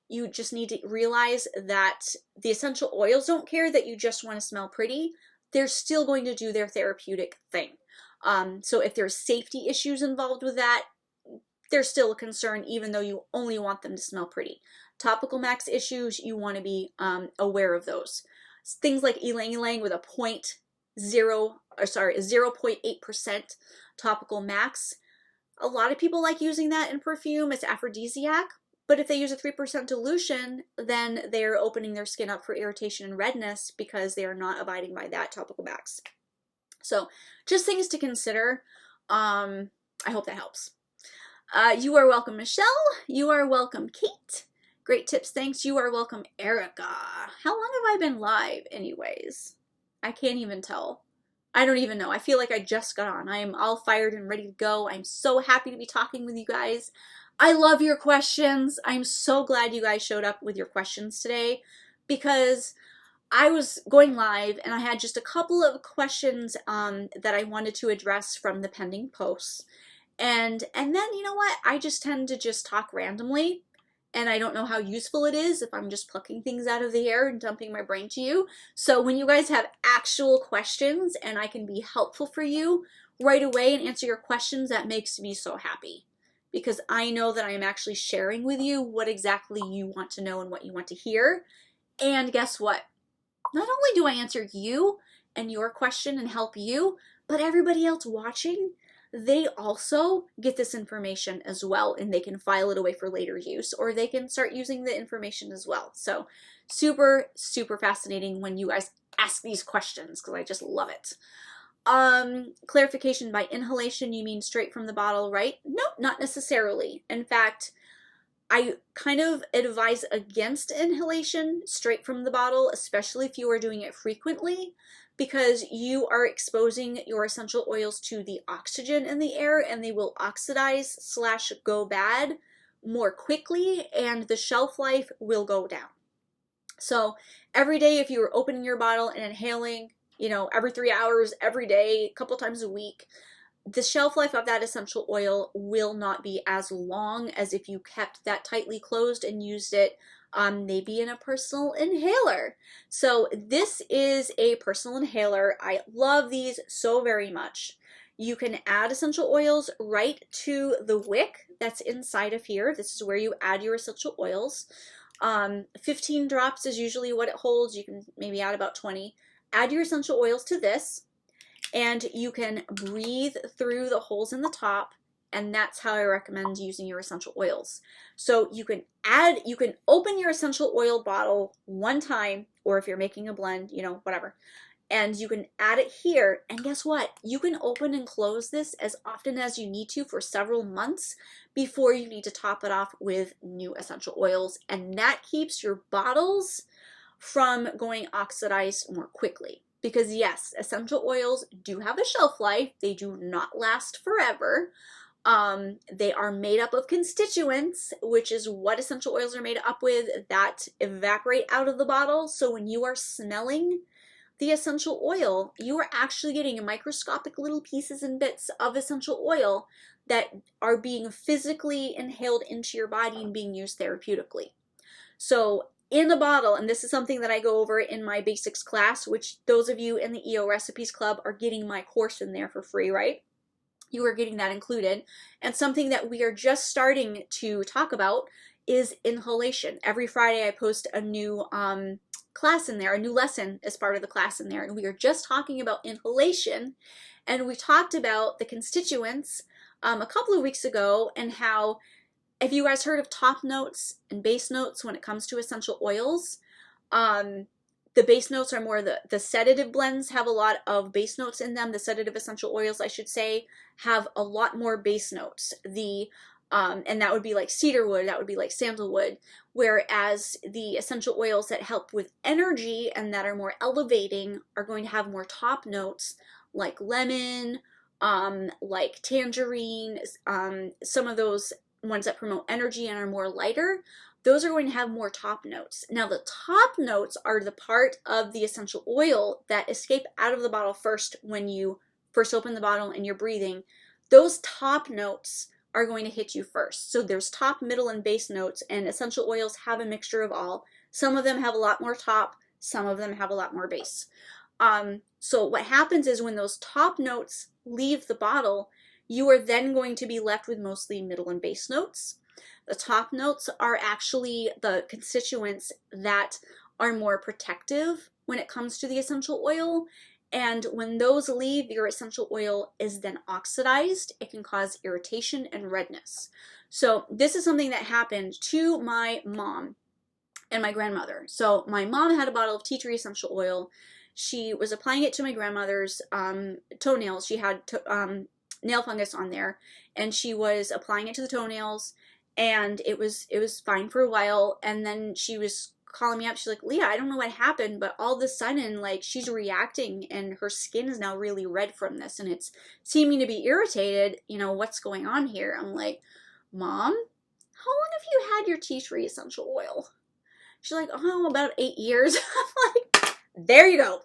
you just need to realize that the essential oils don't care that you just want to smell pretty. They're still going to do their therapeutic thing. So if there's safety issues involved with that, there's still a concern, even though you only want them to smell pretty. Topical max issues, you want to be aware of those. Things like ylang ylang with a 0.8% topical max. A lot of people like using that in perfume. It's aphrodisiac. But if they use a 3% dilution, then they're opening their skin up for irritation and redness because they are not abiding by that topical max. So just things to consider. I hope that helps. You are welcome, Michelle. You are welcome, Kate. Great tips, thanks. You are welcome, Erica. How long have I been live anyways? I can't even tell. I don't even know. I feel like I just got on. I am all fired and ready to go. I'm so happy to be talking with you guys. I love your questions. I'm so glad you guys showed up with your questions today, because I was going live and I had just a couple of questions that I wanted to address from the pending posts. And then, you know what? I just tend to just talk randomly, and I don't know how useful it is if I'm just plucking things out of the air and dumping my brain to you. So when you guys have actual questions and I can be helpful for you right away and answer your questions, that makes me so happy, because I know that I'm actually sharing with you what exactly you want to know and what you want to hear. And guess what? Not only do I answer you and your question and help you, but everybody else watching, they also get this information as well, and they can file it away for later use, or they can start using the information as well. So super, super fascinating when you guys ask these questions, because I just love it. Clarification: by inhalation, you mean straight from the bottle, right? No, not necessarily. In fact, I kind of advise against inhalation straight from the bottle, especially if you are doing it frequently, because you are exposing your essential oils to the oxygen in the air, and they will oxidize / go bad more quickly, and the shelf life will go down. So every day, if you were opening your bottle and inhaling, you know, every 3 hours, every day, a couple times a week, the shelf life of that essential oil will not be as long as if you kept that tightly closed and used it maybe in a personal inhaler. So this is a personal inhaler. I love these so very much. You can add essential oils right to the wick that's inside of here. This is where you add your essential oils. 15 drops is usually what it holds. You can maybe add about 20. Add your essential oils to this, and you can breathe through the holes in the top, and that's how I recommend using your essential oils. So you can open your essential oil bottle one time, or if you're making a blend, you know, whatever, and you can add it here, and guess what? You can open and close this as often as you need to for several months before you need to top it off with new essential oils, and that keeps your bottles from going oxidized more quickly. Because yes, essential oils do have a shelf life. They do not last forever. They are made up of constituents, which is what essential oils are made up with, that evaporate out of the bottle. So when you are smelling the essential oil, you are actually getting microscopic little pieces and bits of essential oil that are being physically inhaled into your body and being used therapeutically. So in the bottle, and this is something that I go over in my basics class, which those of you in the EO Recipes Club are getting my course in there for free, right? You are getting that included. And something that we are just starting to talk about is inhalation. Every Friday I post a new class in there, a new lesson as part of the class in there, and we are just talking about inhalation. And we talked about the constituents a couple of weeks ago, and how, have you guys heard of top notes and base notes when it comes to essential oils? The base notes are more the sedative blends have a lot of base notes in them. The sedative essential oils, I should say, have a lot more base notes. And that would be like cedarwood, that would be like sandalwood. Whereas the essential oils that help with energy and that are more elevating are going to have more top notes, like lemon, like tangerine, some of those ones that promote energy and are more lighter. Those are going to have more top notes. Now, the top notes are the part of the essential oil that escape out of the bottle first when you first open the bottle and you're breathing. Those top notes are going to hit you first. So there's top, middle, and base notes, and essential oils have a mixture of all. Some of them have a lot more top, some of them have a lot more base. So what happens is when those top notes leave the bottle, you are then going to be left with mostly middle and base notes. The top notes are actually the constituents that are more protective when it comes to the essential oil. And when those leave, your essential oil is then oxidized. It can cause irritation and redness. So this is something that happened to my mom and my grandmother. So my mom had a bottle of tea tree essential oil. She was applying it to my grandmother's toenails. She had nail fungus on there, and she was applying it to the toenails, and it was fine for a while. And then she was calling me up. She's like, Leah, I don't know what happened, but all of a sudden, like, she's reacting and her skin is now really red from this, and it's seeming to be irritated. You know, what's going on here? I'm like, Mom, how long have you had your tea tree essential oil? She's like, oh, about 8 years. I'm like, there you go.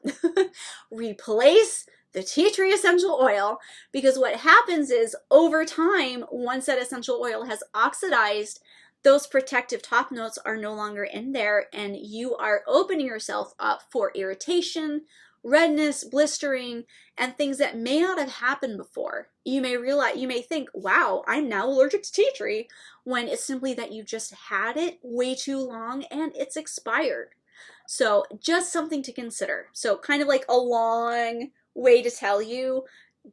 Replace the tea tree essential oil, because what happens is over time, once that essential oil has oxidized, those protective top notes are no longer in there, and you are opening yourself up for irritation, redness, blistering, and things that may not have happened before. You may think, wow, I'm now allergic to tea tree, when it's simply that you just had it way too long and it's expired. So just something to consider. So kind of like a long way to tell you,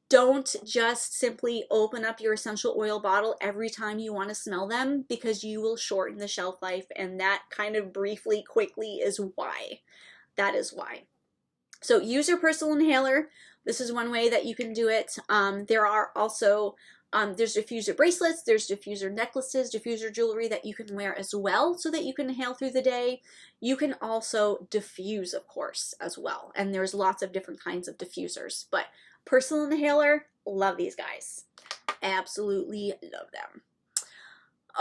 don't just simply open up your essential oil bottle every time you want to smell them, because you will shorten the shelf life, and that kind of briefly, quickly is why. That is why. So use your personal inhaler. This is one way that you can do it. There are also, there's diffuser bracelets, there's diffuser necklaces, diffuser jewelry that you can wear as well so that you can inhale through the day. You can also diffuse, of course, as well. And there's lots of different kinds of diffusers. But personal inhaler, love these guys. Absolutely love them.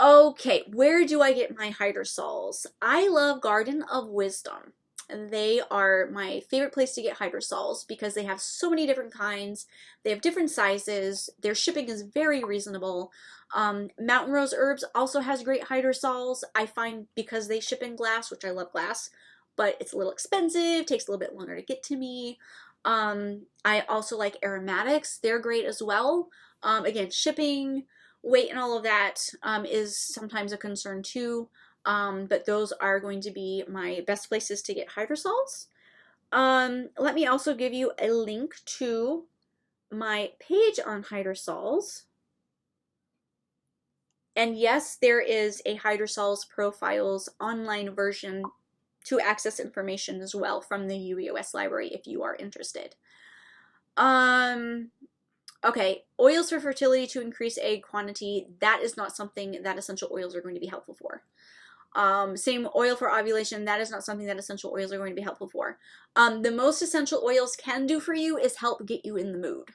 Okay, where do I get my hydrosols? I love Garden of Wisdom. They are my favorite place to get hydrosols because they have so many different kinds. They have different sizes. Their shipping is very reasonable. Mountain Rose Herbs also has great hydrosols. I find because they ship in glass, which I love glass, but it's a little expensive, takes a little bit longer to get to me. I also like Aromatics. They're great as well. Again, shipping, weight, and all of that is sometimes a concern too. But those are going to be my best places to get hydrosols. Let me also give you a link to my page on hydrosols. And yes, there is a Hydrosols Profiles online version to access information as well from the UEOS library if you are interested. Okay, oils for fertility to increase egg quantity. That is not something that essential oils are going to be helpful for. Same oil for ovulation. That is not something that essential oils are going to be helpful for. The most essential oils can do for you is help get you in the mood.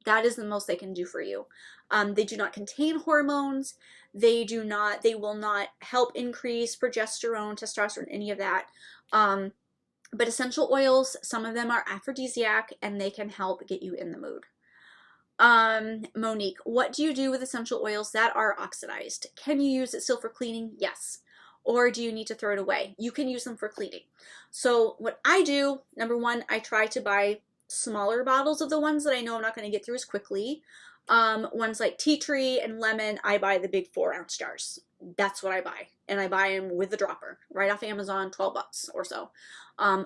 That is the most they can do for you. They do not contain hormones. They will not help increase progesterone, testosterone, any of that. But essential oils, some of them are aphrodisiac and they can help get you in the mood. Monique, what do you do with essential oils that are oxidized? Can you use it still for cleaning? Yes. or do you need to throw it away? You can use them for cleaning. So what I do, number one, I try to buy smaller bottles of the ones that I know I'm not going to get through as quickly. Ones like tea tree and lemon, I buy the big 4-ounce jars. That's what I buy. And I buy them with the dropper right off Amazon, 12 bucks or so.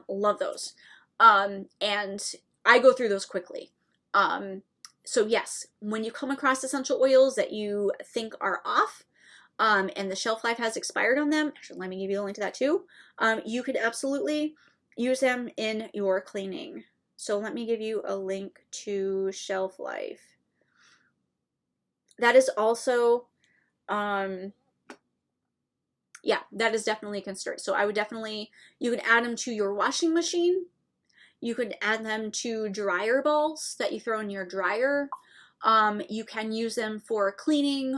Love those. And I go through those quickly. So yes, when you come across essential oils that you think are off, and the shelf life has expired on them, actually, let me give you a link to that too. You could absolutely use them in your cleaning. So let me give you a link to shelf life. That is also, yeah, that is definitely a concern. So I would definitely, you could add them to your washing machine. You could add them to dryer balls that you throw in your dryer. You can use them for cleaning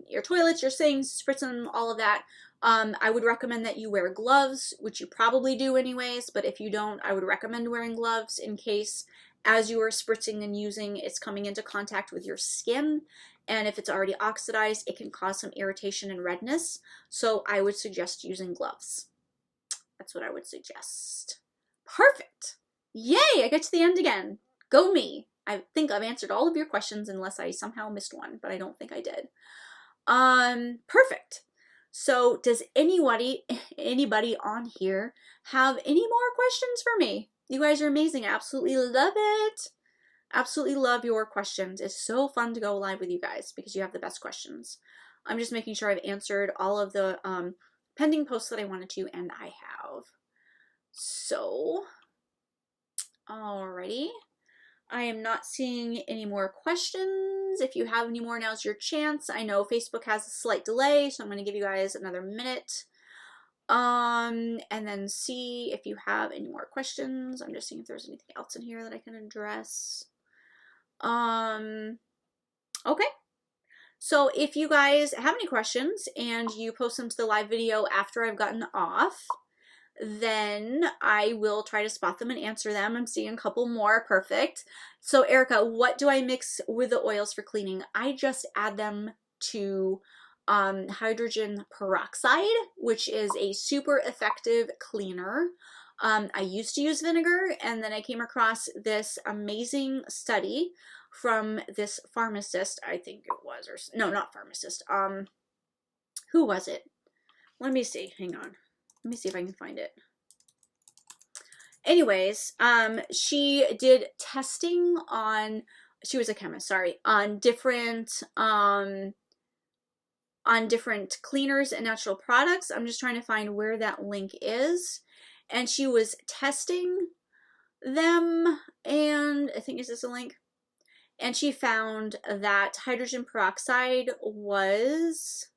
your toilets, your sinks, spritz them, all of that. I would recommend that you wear gloves, which you probably do anyways, but if you don't, I would recommend wearing gloves in case as you are spritzing and using, it's coming into contact with your skin. And if it's already oxidized, it can cause some irritation and redness. So I would suggest using gloves. That's what I would suggest. Perfect. Yay, I get to the end again. Go me. I think I've answered all of your questions unless I somehow missed one, but I don't think I did. Perfect. So does anybody on here have any more questions for me? You guys are amazing. I absolutely love it. Absolutely love your questions. It's so fun to go live with you guys because you have the best questions. I'm just making sure I've answered all of the pending posts that I wanted to, and I have. So, alrighty. I am not seeing any more questions. If you have any more, now's your chance. I know Facebook has a slight delay, so I'm going to give you guys another minute. And then see if you have any more questions. I'm just seeing if there's anything else in here that I can address. Okay. So if you guys have any questions and you post them to the live video after I've gotten off, then I will try to spot them and answer them. I'm seeing a couple more. Perfect. So Erica, what do I mix with the oils for cleaning? I just add them to hydrogen peroxide, which is a super effective cleaner. I used to use vinegar, and then I came across this amazing study from this pharmacist, I think it was, or no, not pharmacist. Who was it? Let me see. Hang on. Let me see if I can find it. Anyways, she did testing on, she was a chemist, sorry, on different cleaners and natural products. I'm just trying to find where that link is. And she was testing them, and I think, is this a link? And she found that hydrogen peroxide was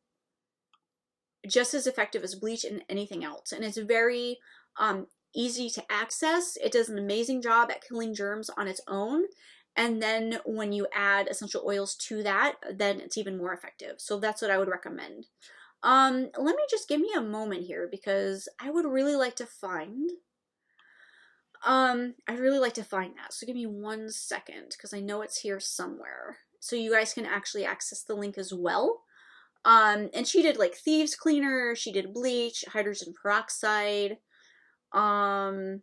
just as effective as bleach and anything else. And it's very easy to access. It does an amazing job at killing germs on its own. And then when you add essential oils to that, then it's even more effective. So that's what I would recommend. Let me just give me a moment here because I would really like to find, I'd really like to find that. So give me 1 second because I know it's here somewhere. So you guys can actually access the link as well. And she did like thieves cleaner, she did bleach, hydrogen peroxide, and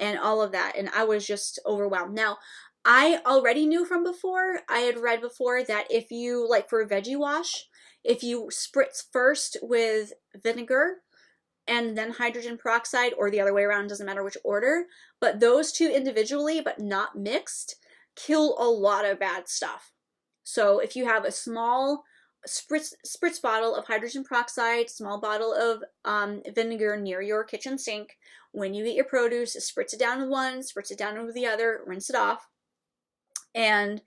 all of that. And I was just overwhelmed. Now, I already knew from before, I had read before that if you, like for a veggie wash, if you spritz first with vinegar and then hydrogen peroxide, or the other way around, doesn't matter which order, but those two individually, but not mixed, kill a lot of bad stuff. So if you have a small spritz bottle of hydrogen peroxide, small bottle of vinegar near your kitchen sink, when you get your produce, spritz it down with one, spritz it down with the other, rinse it off, and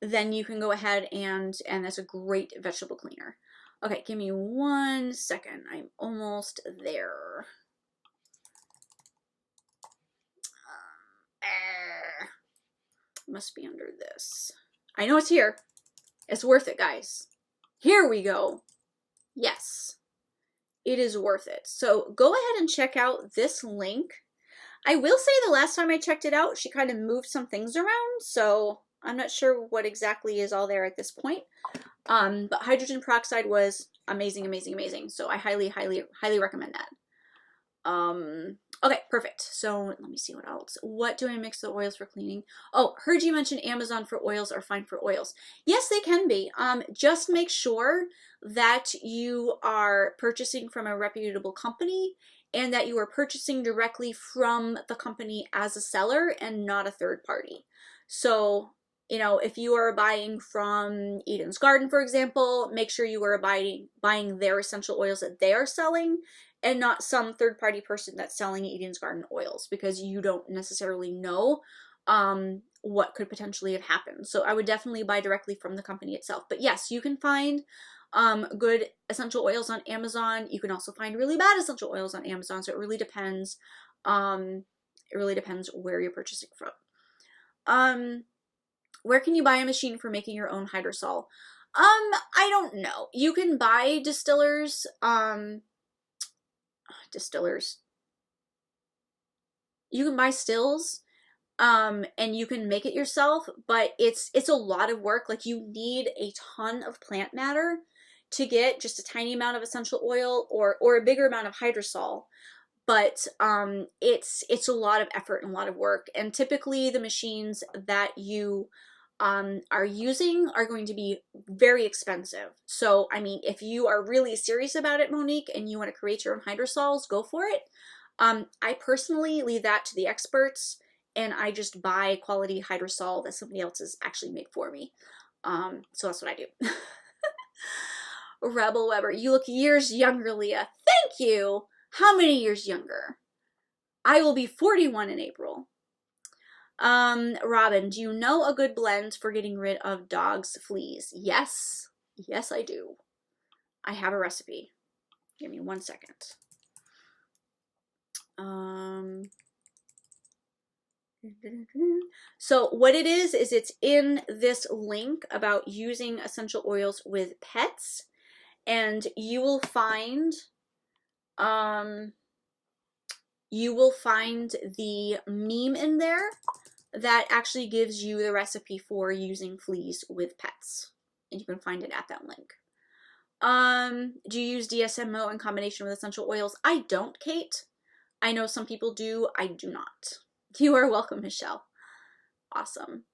then you can go ahead and that's a great vegetable cleaner. Okay, give me 1 second. I'm almost there. Must be under this. I know it's here. It's worth it, guys. Here we go. Yes, it is worth it. So go ahead and check out this link. I will say the last time I checked it out, she kind of moved some things around, so I'm not sure what exactly is all there at this point. But hydrogen peroxide was amazing, amazing, amazing. So I highly, highly, highly recommend that. Okay, perfect. So let me see what else. What do I mix the oils for cleaning? Oh, heard you mention Amazon for oils are fine for oils. Yes, they can be. Just make sure that you are purchasing from a reputable company and that you are purchasing directly from the company as a seller and not a third party. So, you know, if you are buying from Eden's Garden, for example, make sure you are buying their essential oils that they are selling and not some third-party person that's selling Eden's Garden oils, because you don't necessarily know what could potentially have happened. So I would definitely buy directly from the company itself. But yes, you can find good essential oils on Amazon. You can also find really bad essential oils on Amazon. So it really depends. It really depends where you're purchasing from. Where can you buy a machine for making your own hydrosol? I don't know. You can buy distillers. You can buy stills and you can make it yourself, but it's a lot of work. Like, you need a ton of plant matter to get just a tiny amount of essential oil or a bigger amount of hydrosol. But it's a lot of effort and a lot of work, and typically the machines that you are using are going to be very expensive. So, I mean, if you are really serious about it, Monique, and you want to create your own hydrosols, go for it. I personally leave that to the experts, and I just buy quality hydrosol that somebody else has actually made for me. So that's what I do. Rebel Weber, you look years younger, Leah. Thank you. How many years younger? I will be 41 in April. Robin, do you know a good blend for getting rid of dogs' fleas? Yes. Yes, I do. I have a recipe. Give me 1 second. So what it is it's in this link about using essential oils with pets, and you will find the meme in there that actually gives you the recipe for using fleas with pets, and you can find it at that link. Do you use DSMO in combination with essential oils? I don't, Kate. I know some people do. I do not. You are welcome, Michelle. Awesome.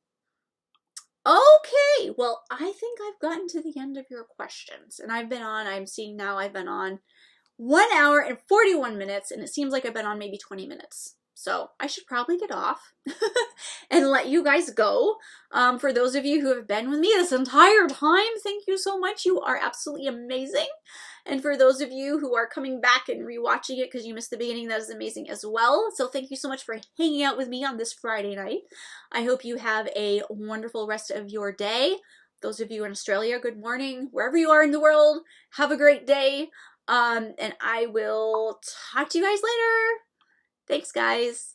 Okay, well, I think I've gotten to the end of your questions, and I'm seeing now I've been on 1 hour and 41 minutes, and it seems like I've been on maybe 20 minutes. So I should probably get off and let you guys go. For those of you who have been with me this entire time, thank you so much. You are absolutely amazing. And for those of you who are coming back and rewatching it because you missed the beginning, that is amazing as well. So thank you so much for hanging out with me on this Friday night. I hope you have a wonderful rest of your day. Those of you in Australia, good morning. Wherever you are in the world, have a great day. And I will talk to you guys later. Thanks, guys.